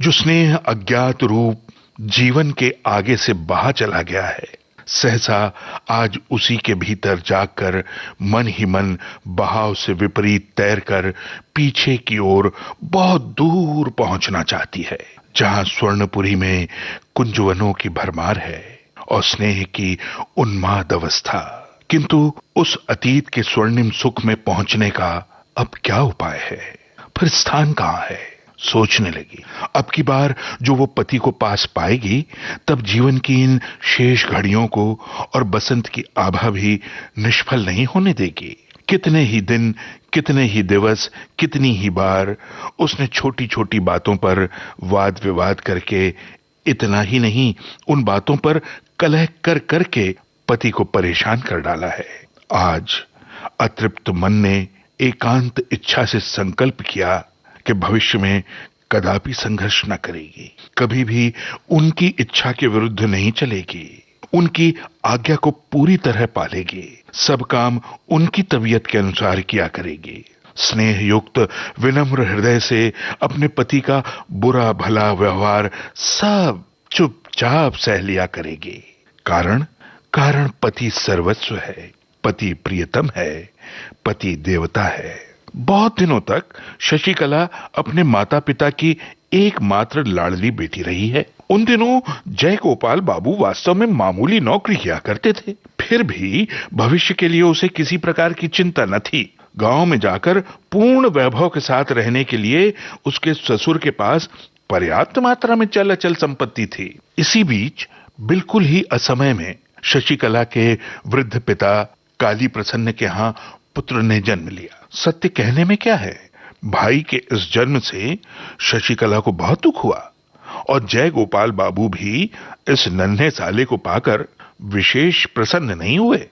जो स्नेह अज्ञात रूप जीवन के आगे से बहा चला गया है, सहसा आज उसी के भीतर जाकर मन ही मन बहाव से विपरीत तैरकर पीछे की ओर बहुत दूर पहुंचना चाहती है, जहां स्वर्णपुरी में कुंजवनों की भरमार है और स्नेह की उन्माद अवस्था। किंतु उस अतीत के स्वर्णिम सुख में पहुंचने का अब क्या उपाय है, फिर स्थान कहां है? सोचने लगी। अब की बार जो वो पति को पास पाएगी, तब जीवन की इन शेष घड़ियों को और बसंत की आभा भी निष्फल नहीं होने देगी। कितने ही दिन, कितने ही दिवस, कितनी ही बार उसने छोटी छोटी बातों पर वाद विवाद करके, इतना ही नहीं उन बातों पर कलह कर करके पति को परेशान कर डाला है। आज अतृप्त मन ने एकांत इच्छा से संकल्प किया कि भविष्य में कदापि संघर्ष न करेगी, कभी भी उनकी इच्छा के विरुद्ध नहीं चलेगी, उनकी आज्ञा को पूरी तरह पालेगी, सब काम उनकी तबीयत के अनुसार किया करेगी। स्नेह युक्त विनम्र हृदय से अपने पति का बुरा भला व्यवहार सब चुपचाप सह लिया करेगी। कारण पति सर्वस्व है, पति प्रियतम है, पति देवता है। बहुत दिनों तक शशिकला अपने माता पिता की एकमात्र लाडली बेटी रही है। उन दिनों जय गोपाल बाबू वास्तव में मामूली नौकरी किया करते थे, फिर भी भविष्य के लिए उसे किसी प्रकार की चिंता न थी। गांव में जाकर पूर्ण वैभव के साथ रहने के लिए उसके ससुर के पास पर्याप्त मात्रा में चल अचल संपत्ति थी। इसी बीच बिल्कुल ही असमय में शशिकला के वृद्ध पिता काली प्रसन्न के यहाँ पुत्र ने जन्म लिया। सत्य कहने में क्या है, भाई के इस जन्म से शशिकला को बहुत दुख हुआ और जय गोपाल बाबू भी इस नन्हे साले को पाकर विशेष प्रसन्न नहीं हुए।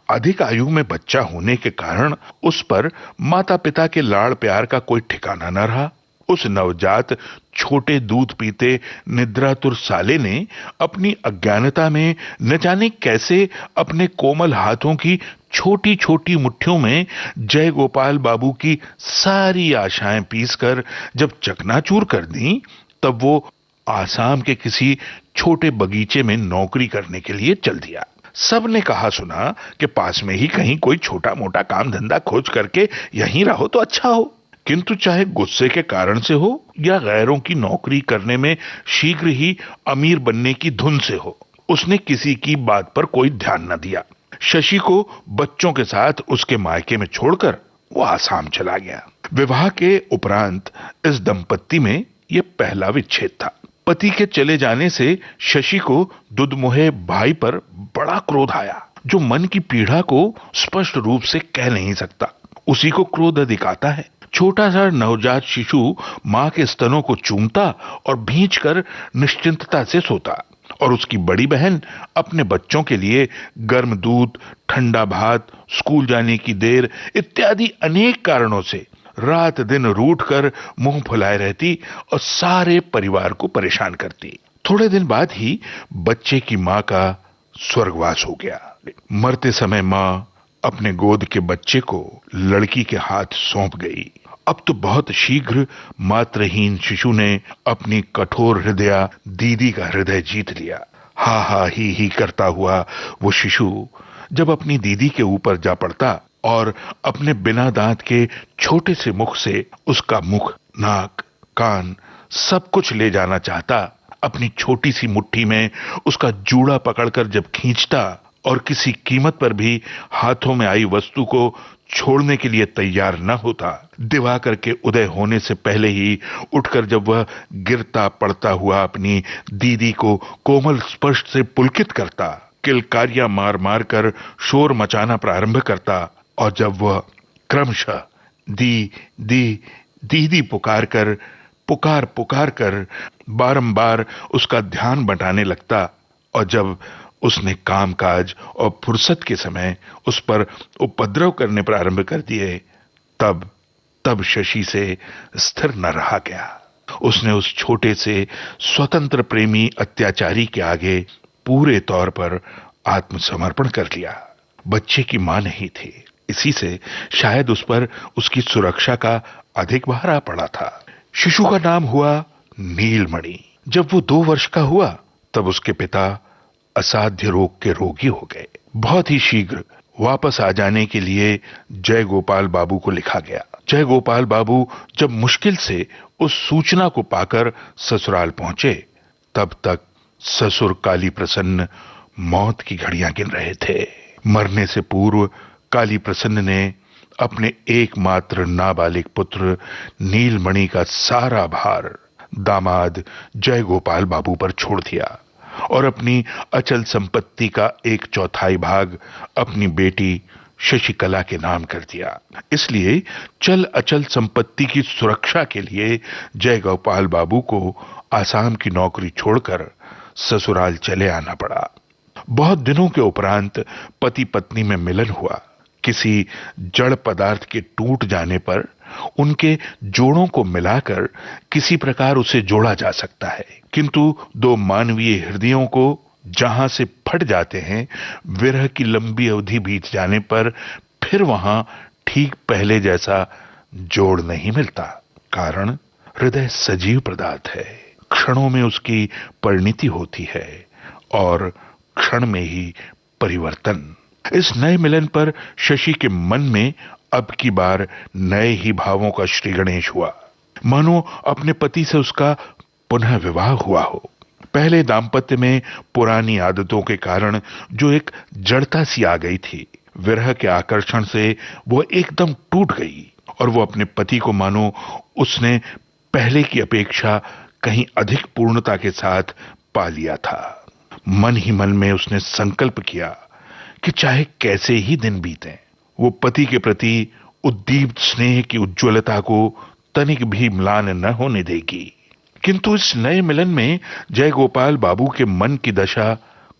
अधिक आयु में बच्चा होने के कारण उस पर माता पिता के लाड़ प्यार का कोई ठिकाना न रहा। उस नवजात छोटे दूध पीते निद्रातुर साले ने अपनी अज्ञानता में न जाने कैसे अपने कोमल हाथों की छोटी छोटी मुट्ठियों में जय गोपाल बाबू की सारी आशाएं पीसकर जब चकनाचूर कर दी, तब वो आसाम के किसी छोटे बगीचे में नौकरी करने के लिए चल दिया। सब ने कहा सुना कि पास में ही कहीं कोई छोटा मोटा काम धंधा खोज करके यहीं रहो तो अच्छा हो, किंतु चाहे गुस्से के कारण से हो या गैरों की नौकरी करने में शीघ्र ही अमीर बनने की धुन से हो, उसने किसी की बात पर कोई ध्यान न दिया। शशि को बच्चों के साथ उसके मायके में छोड़कर वो आसाम चला गया। विवाह के उपरांत इस दंपत्ति में यह पहला विच्छेद था। पति के चले जाने से शशि को दुधमुहे भाई पर बड़ा क्रोध आया। जो मन की पीड़ा को स्पष्ट रूप से कह नहीं सकता, उसी को क्रोध अधिक आता है। छोटा सा नवजात शिशु मां के स्तनों को चूमता और भींचकर निश्चिंतता से सोता, और उसकी बड़ी बहन अपने बच्चों के लिए गर्म दूध, ठंडा भात, स्कूल जाने की देर इत्यादि अनेक कारणों से रात दिन रूठ कर मुंह फुलाए रहती और सारे परिवार को परेशान करती। थोड़े दिन बाद ही बच्चे की मां का स्वर्गवास हो गया। मरते समय मां अपने गोद के बच्चे को लड़की के हाथ सौंप गई। अब तो बहुत शीघ्र मातृहीन शिशु ने अपनी कठोर हृदया दीदी का हृदय जीत लिया। हा हा ही करता हुआ वो शिशु जब अपनी दीदी के ऊपर जा पड़ता और अपने बिना दांत के छोटे से मुख से उसका मुख, नाक, कान सब कुछ ले जाना चाहता, अपनी छोटी सी मुट्ठी में उसका जूड़ा पकड़कर जब खींचता और किसी कीमत पर भी हाथों में आई वस्तु को छोड़ने के लिए तैयार न होता, दिवाकर के उदय होने से पहले ही उठकर जब वह गिरता पड़ता हुआ अपनी दीदी को कोमल स्पर्श से पुलकित करता, किलकारियां मार मार कर शोर मचाना प्रारंभ करता, और जब वह क्रमशः दीदी पुकार कर बारंबार उसका ध्यान बटाने लगता, और जब उसने कामकाज और फुर्सत के समय उस पर उपद्रव करने प्रारंभ कर दिए, तब शशि से स्थिर न रहा गया। उसने उस छोटे से स्वतंत्र प्रेमी अत्याचारी के आगे पूरे तौर पर आत्मसमर्पण कर लिया। बच्चे की मां नहीं थी, इसी से शायद उस पर उसकी सुरक्षा का अधिक भार आ पड़ा था। शिशु का नाम हुआ नीलमणि। जब वो 2 वर्ष का हुआ तब उसके पिता असाध्य रोग के रोगी हो गए। बहुत ही शीघ्र वापस आ जाने के लिए जय गोपाल बाबू को लिखा गया। जय गोपाल बाबू जब मुश्किल से उस सूचना को पाकर ससुराल पहुंचे, तब तक ससुर काली प्रसन्न मौत की घड़ियां गिन रहे थे। मरने से पूर्व काली प्रसन्न ने अपने एकमात्र नाबालिग पुत्र नीलमणि का सारा भार दामाद जय गोपाल बाबू पर छोड़ दिया और अपनी अचल संपत्ति का 1/4 भाग अपनी बेटी शशिकला के नाम कर दिया। इसलिए चल अचल संपत्ति की सुरक्षा के लिए जय गोपाल बाबू को आसाम की नौकरी छोड़कर ससुराल चले आना पड़ा। बहुत दिनों के उपरांत पति पत्नी में मिलन हुआ। किसी जड़ पदार्थ के टूट जाने पर उनके जोड़ों को मिलाकर किसी प्रकार उसे जोड़ा जा सकता है, किंतु 2 मानवीय हृदयों को जहां से फट जाते हैं, विरह की लंबी अवधि बीत जाने पर फिर वहां ठीक पहले जैसा जोड़ नहीं मिलता। कारण हृदय सजीव पदार्थ है, क्षणों में उसकी परिणति होती है और क्षण में ही परिवर्तन। इस नए मिलन पर शशि के मन में अब की बार नए ही भावों का श्री गणेश हुआ, मानो अपने पति से उसका पुनः विवाह हुआ हो। पहले दांपत्य में पुरानी आदतों के कारण जो एक जड़ता सी आ गई थी, विरह के आकर्षण से वो एकदम टूट गई और वो अपने पति को मानो उसने पहले की अपेक्षा कहीं अधिक पूर्णता के साथ पा लिया था। मन ही मन में उसने संकल्प किया कि चाहे कैसे ही दिन बीते, वो पति के प्रति उद्दीप्त स्नेह की उज्ज्वलता को तनिक भी म्लान न होने देगी। किंतु इस नए मिलन में जय गोपाल बाबू के मन की दशा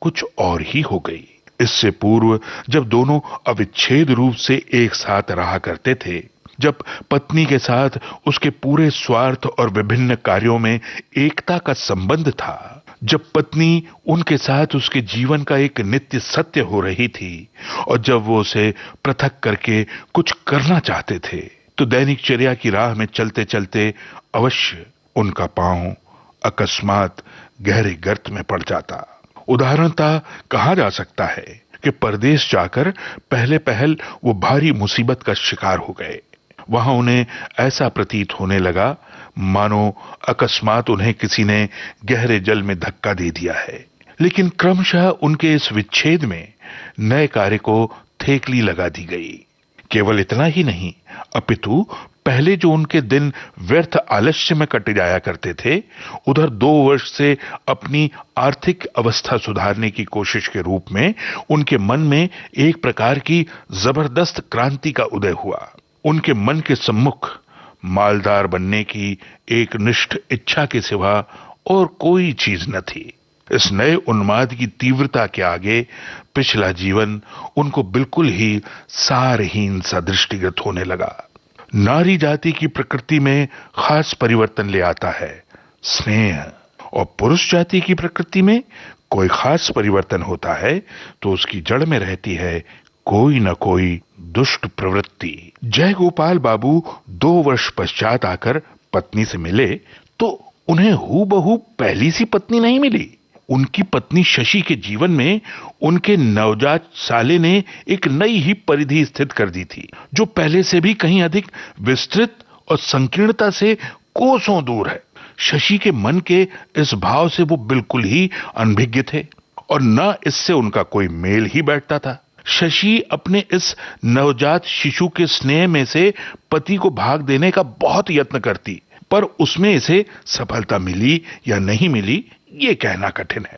कुछ और ही हो गई। इससे पूर्व जब दोनों अविच्छेद रूप से एक साथ रहा करते थे, जब पत्नी के साथ उसके पूरे स्वार्थ और विभिन्न कार्यों में एकता का संबंध था, जब पत्नी उनके साथ उसके जीवन का एक नित्य सत्य हो रही थी, और जब वो उसे पृथक करके कुछ करना चाहते थे, तो दैनिक चर्या की राह में चलते चलते अवश्य उनका पांव अकस्मात गहरे गर्त में पड़ जाता। उदाहरणतः कहा जा सकता है कि परदेश जाकर पहले पहल वो भारी मुसीबत का शिकार हो गए। वहां उन्हें ऐसा प्रतीत होने लगा मानो अकस्मात उन्हें किसी ने गहरे जल में धक्का दे दिया है। लेकिन क्रमशः उनके इस विच्छेद में नए कार्य को थेकली लगा दी गई। केवल इतना ही नहीं, अपितु पहले जो उनके दिन व्यर्थ आलस्य में कट जाया करते थे, उधर 2 वर्ष से अपनी आर्थिक अवस्था सुधारने की कोशिश के रूप में उनके मन में एक प्रकार की जबरदस्त क्रांति का उदय हुआ। उनके मन के सम्मुख मालदार बनने की एक निष्ठ इच्छा के सिवा और कोई चीज न थी। इस नए उन्माद की तीव्रता के आगे पिछला जीवन उनको बिल्कुल ही सारहीन सा दृष्टिगत होने लगा। नारी जाति की प्रकृति में खास परिवर्तन ले आता है स्नेह, और पुरुष जाति की प्रकृति में कोई खास परिवर्तन होता है तो उसकी जड़ में रहती है कोई न कोई दुष्ट प्रवृत्ति। जय गोपाल बाबू 2 वर्ष पश्चात आकर पत्नी से मिले तो उन्हें हूबहू पहली सी पत्नी नहीं मिली। उनकी पत्नी शशि के जीवन में उनके नवजात साले ने एक नई ही परिधि स्थित कर दी थी, जो पहले से भी कहीं अधिक विस्तृत और संकीर्णता से कोसों दूर है। शशि के मन के इस भाव से वो बिल्कुल ही अनभिज्ञ थे और न इससे उनका कोई मेल ही बैठता था। शशि अपने इस नवजात शिशु के स्नेह में से पति को भाग देने का बहुत यत्न करती, पर उसमें इसे सफलता मिली या नहीं मिली ये कहना कठिन है।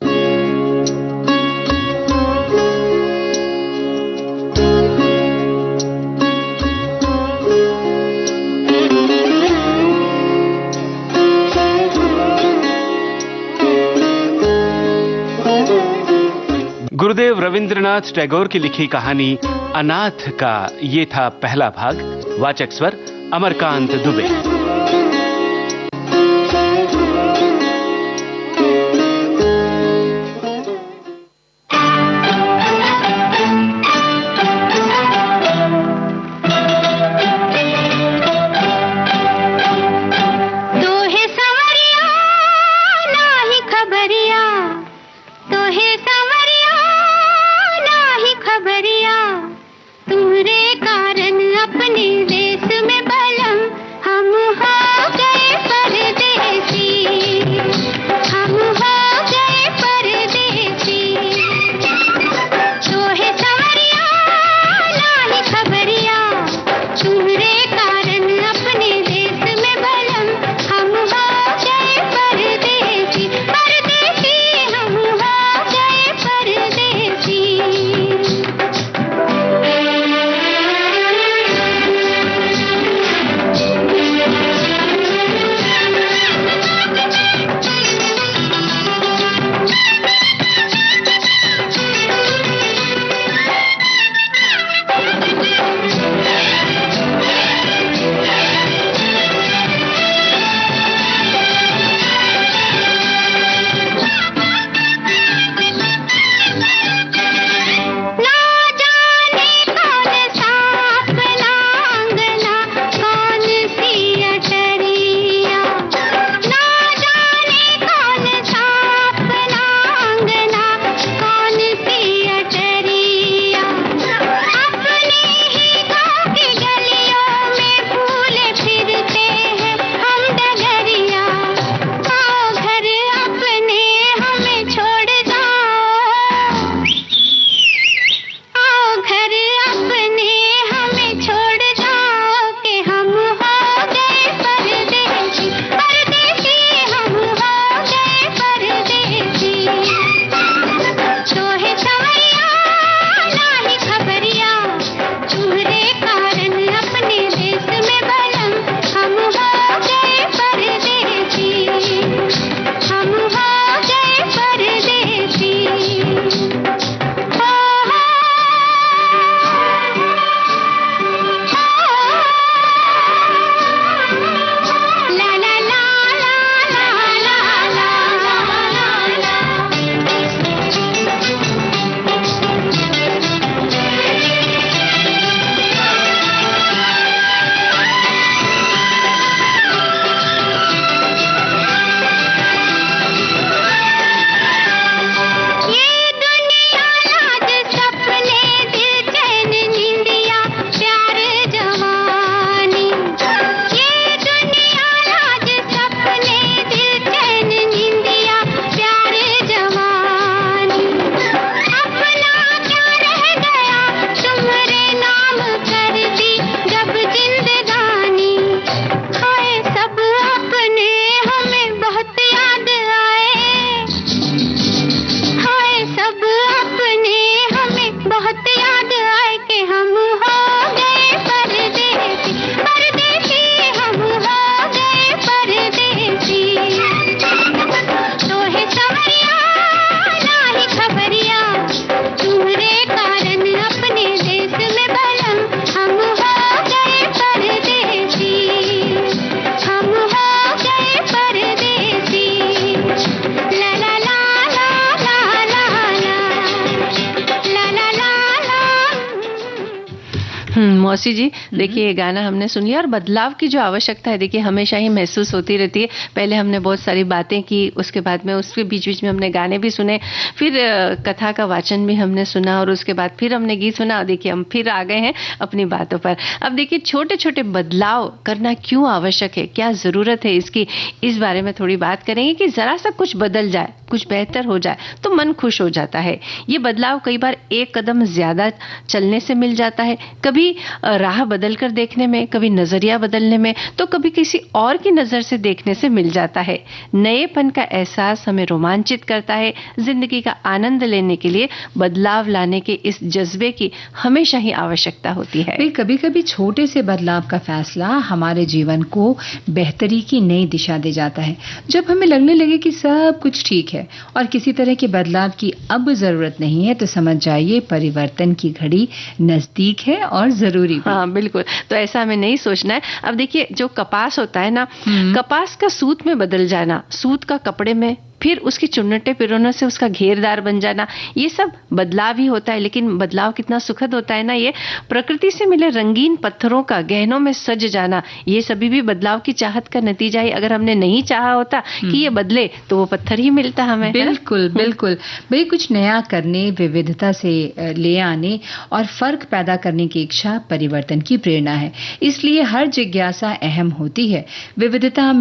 गुरुदेव रविंद्रनाथ टैगोर की लिखी कहानी अनाथ का ये था पहला भाग। वाचक स्वर अमरकांत दुबे। तुम्हारे कारण अपने देश में बलम हम मौसी जी देखिए, ये गाना हमने सुनी और बदलाव की जो आवश्यकता है देखिए हमेशा ही महसूस होती रहती है। पहले हमने बहुत सारी बातें की, उसके बाद में उसके बीच बीच में हमने गाने भी सुने, फिर कथा का वाचन भी हमने सुना और उसके बाद फिर हमने गीत सुना। देखिए हम फिर आ गए हैं अपनी बातों पर। अब देखिए छोटे छोटे बदलाव करना क्यों आवश्यक है, क्या जरूरत है इसकी, इस बारे में थोड़ी बात करेंगे कि जरा सा कुछ बदल जाए, कुछ बेहतर हो जाए तो मन खुश हो जाता है। ये बदलाव कई बार एक कदम ज्यादा चलने से मिल जाता है, कभी राह बदल कर देखने में, कभी नजरिया बदलने में, तो कभी किसी और की नजर से देखने से मिल जाता है। नएपन का एहसास हमें रोमांचित करता है। जिंदगी का आनंद लेने के लिए बदलाव लाने के इस जज्बे की हमेशा ही आवश्यकता होती है। कभी कभी छोटे से बदलाव का फैसला हमारे जीवन को बेहतरी की नई दिशा दे जाता है। जब हमें लगने लगे कि सब कुछ ठीक है और किसी तरह के बदलाव की अब जरूरत नहीं है, तो समझ जाइए परिवर्तन की घड़ी नजदीक है और जरूरी भी। हाँ बिल्कुल, तो ऐसा हमें नहीं सोचना है। अब देखिए जो कपास होता है ना, कपास का सूत में बदल जाना, सूत का कपड़े में, फिर उसकी चुन्नटे पिरोने से उसका घेरदार बन जाना, ये सब बदलाव ही होता है। लेकिन बदलाव कितना सुखद होता है ना, ये प्रकृति से मिले रंगीन पत्थरों का गहनों में सज जाना, ये सभी भी बदलाव की चाहत का नतीजा है। अगर हमने नहीं चाहा होता कि ये बदले तो वो पत्थर ही मिलता हमें। बिल्कुल बिल्कुल भाई, कुछ नया करने, विविधता से ले आने और फर्क पैदा करने की इच्छा परिवर्तन की प्रेरणा है। इसलिए हर जिज्ञासा अहम होती है। विविधता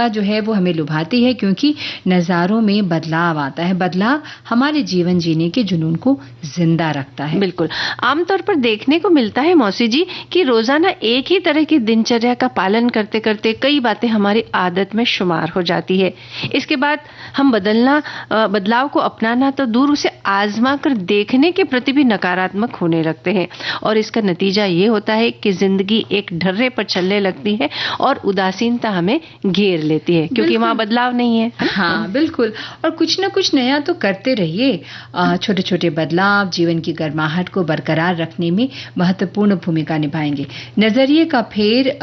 जो है वो हमें लुभाती है, क्योंकि नजारों में बदलाव आता है। बदलाव हमारे जीवन जीने के जुनून को जिंदा रखता है। बिल्कुल, आमतौर पर देखने को मिलता है मौसी जी कि रोजाना एक ही तरह की दिनचर्या का पालन करते करते कई बातें हमारी आदत में शुमार हो जाती है। इसके बाद हम बदलाव को अपनाना तो दूर, उसे आजमा कर देखने के प्रति भी नकारात्मक होने लगते हैं और इसका नतीजा ये होता है कि जिंदगी एक ढर्रे पर चलने लगती है और उदासीनता हमें घेर लेती है, क्योंकि वहां बदलाव नहीं है। हाँ बिल्कुल, और कुछ ना कुछ नया तो करते रहिए। छोटे छोटे बदलाव जीवन की गर्माहट को बरकरार रखने में महत्वपूर्ण भूमिका निभाएंगे। नजरिए का फेर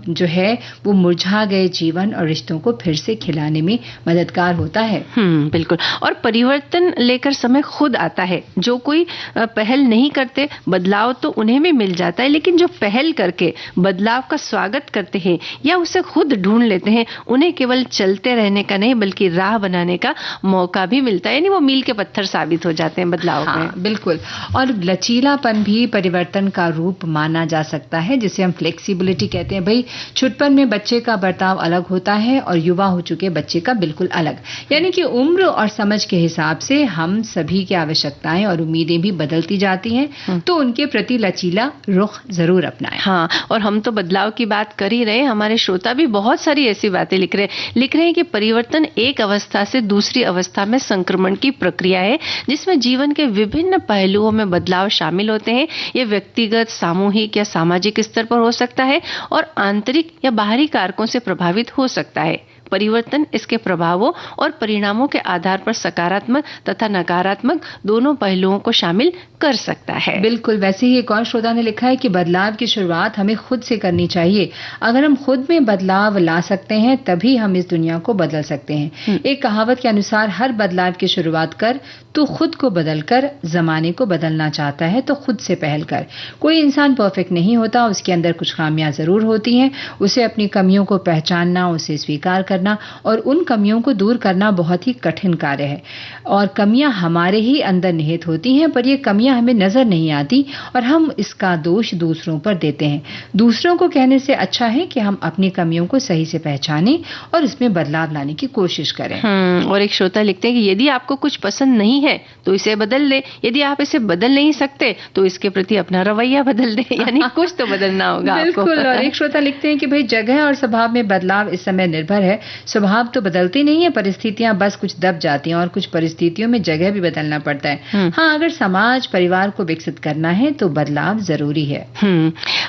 जो है वो मुरझा गए जीवन और रिश्तों को फिर से खिलाने में मददगार होता है। बिल्कुल, और परिवर्तन लेकर समय खुद आता है। जो कोई पहल नहीं करते, बदलाव तो उन्हें भी मिल जाता है, लेकिन जो पहल करके बदलाव का स्वागत करते हैं या उसे खुद ढूंढ लेते हैं, उन्हें केवल चलते रहने का नहीं बल्कि राह बनाने का मौका भी मिलता है। यानी वो मील के पत्थर साबित हो जाते हैं बदलाव में। बिल्कुल, और लचीलापन भी परिवर्तन का रूप माना जा सकता है, जिसे हम फ्लेक्सिबिलिटी कहते हैं। भाई छुटपन में बच्चे का बर्ताव अलग होता है और युवा हो चुके बच्चे का बिल्कुल अलग। यानी कि उम्र और समझ के हिसाब से हम सभी की आवश्यकताएं और उम्मीदें भी बदलती जाती हैं, तो उनके प्रति लचीला रुख जरूर अपनाएं। हाँ, और हम तो बदलाव की बात कर ही रहे, हमारे श्रोता भी बहुत सारी ऐसी बातें लिख रहे हैं कि परिवर्तन एक अवस्था से दूसरी अवस्था में संक्रमण की प्रक्रिया है, जिसमें जीवन के विभिन्न पहलुओं में बदलाव शामिल होते हैं। ये व्यक्तिगत, सामूहिक या सामाजिक स्तर पर हो सकता है और आंतरिक या बाहरी कारकों से प्रभावित हो सकता है। परिवर्तन इसके प्रभावों और परिणामों के आधार पर सकारात्मक तथा नकारात्मक दोनों पहलुओं को शामिल कर सकता है। बिल्कुल, वैसे ही एक और श्रोता ने लिखा है कि बदलाव की शुरुआत हमें खुद से करनी चाहिए। अगर हम खुद में बदलाव ला सकते हैं तभी हम इस दुनिया को बदल सकते हैं। एक कहावत के अनुसार हर बदलाव की शुरुआत कर तो खुद को बदल कर जमाने को बदलना चाहता है तो खुद से पहल कर। कोई इंसान परफेक्ट नहीं होता, उसके अंदर कुछ खामियां जरूर होती हैं। उसे अपनी कमियों को पहचानना, उसे स्वीकार करना और उन कमियों को दूर करना बहुत ही कठिन कार्य है। और कमियां हमारे ही अंदर निहित होती हैं, पर ये कमियां हमें नजर नहीं आती और हम इसका दोष दूसरों पर देते हैं। दूसरों को कहने से अच्छा है कि हम अपनी कमियों को सही से पहचानें और इसमें बदलाव लाने की कोशिश करें। और एक श्रोता लिखते हैं कि यदि आपको कुछ पसंद नहीं है तो इसे बदल ले, यदि आप इसे बदल नहीं सकते तो इसके प्रति अपना रवैया बदल दे। यानी कुछ तो बदलना होगा आपको। बिल्कुल, और एक श्रोता लिखते हैं कि भाई जगह और स्वभाव में बदलाव इस समय निर्भर है। स्वभाव तो बदलती नहीं है, परिस्थितियां बस कुछ दब जाती हैं और कुछ परिस्थितियों में जगह भी बदलना पड़ता है। हाँ, अगर समाज परिवार को विकसित करना है तो बदलाव जरूरी है।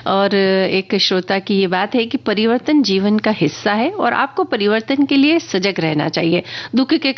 और एक श्रोता की ये बात है कि परिवर्तन जीवन का हिस्सा है और आपको परिवर्तन के लिए सजग रहना चाहिए। दुख के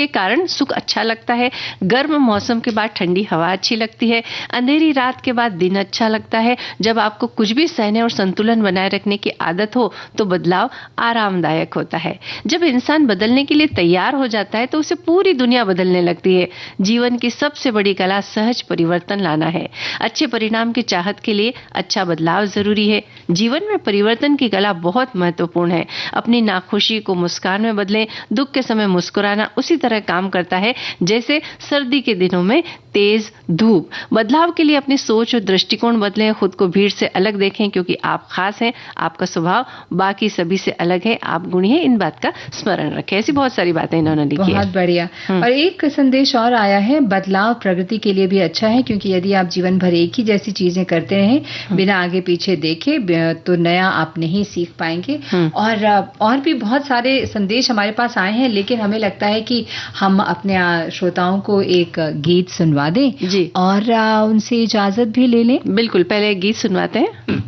कारण सुख अच्छा लगता है, गर्म मौसम के बाद ठंडी हवा अच्छी लगती है, अंधेरी रात के बाद दिन अच्छा लगता है। जब आपको कुछ भी सहने और संतुलन बनाए रखने की आदत हो तो बदलाव आराम आरामदायक होता है। जब इंसान बदलने के लिए तैयार हो जाता है तो उसे पूरी दुनिया बदलने लगती है। जीवन की सबसे बड़ी कला सहज परिवर्तन लाना है। अच्छे परिणाम की चाहत के लिए अच्छा बदलाव जरूरी है। जीवन में परिवर्तन की कला बहुत महत्वपूर्ण है। अपनी नाखुशी को मुस्कान में बदलें। दुख के समय मुस्कुराना उसी तरह काम करता है जैसे सर्दी के दिनों में तेज धूप। बदलाव के लिए अपनी सोच और दृष्टिकोण बदलें। खुद को भीड़ से अलग देखें क्योंकि आप खास हैं। आपका स्वभाव बाकी सभी से अलग है। आप गुणी हैं, इन बात का स्मरण रखें। ऐसी बहुत सारी बातें इन्होंने लिखी है। बहुत बढ़िया। और एक संदेश और आया है, बदलाव प्रगति के लिए भी अच्छा है क्योंकि यदि आप जीवन भर एक ही जैसी चीजें करते हैं बिना आगे पीछे देखे तो नया आप नहीं सीख पाएंगे। और भी बहुत सारे संदेश हमारे पास आए हैं, लेकिन हमें लगता है कि हम अपने श्रोताओं को एक गीत सुनवा दें जी और उनसे इजाजत भी ले लें। बिल्कुल, पहले एक गीत सुनवाते हैं।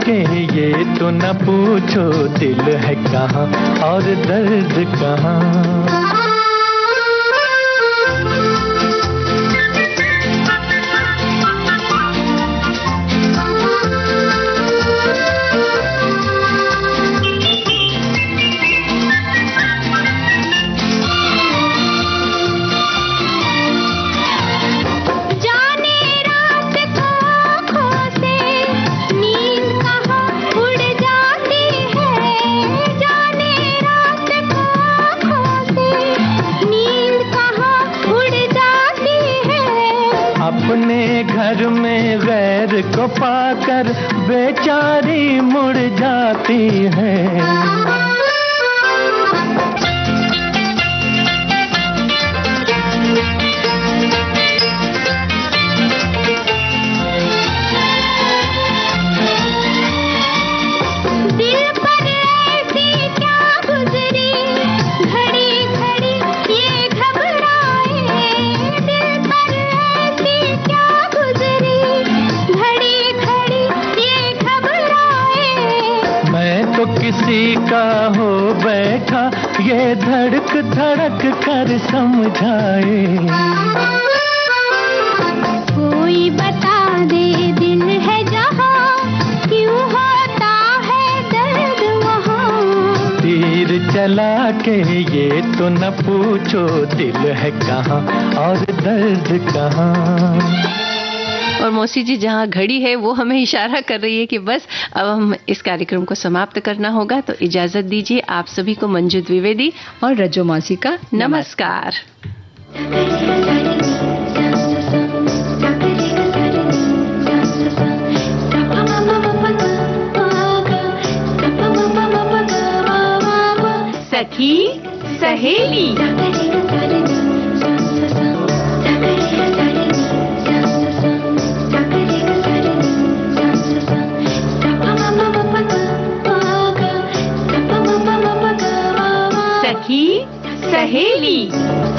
के ये तो न पूछो दिल है कहाँ और दर्द कहाँ। अपने घर में गैर को पाकर बेचारी मुड़ जाती है। किसी का हो बैठा ये धड़क धड़क कर समझाए। कोई बता दे दिल है जहाँ क्यों होता है दर्द वहाँ। तीर चला के ये तो न पूछो दिल है कहाँ और दर्द कहाँ। और मौसी जी, जहाँ घड़ी है वो हमें इशारा कर रही है कि बस अब हम इस कार्यक्रम को समाप्त करना होगा, तो इजाजत दीजिए। आप सभी को मंजू द्विवेदी और रज्जो मौसी का नमस्कार। सखी सहेली। सखी सहेली।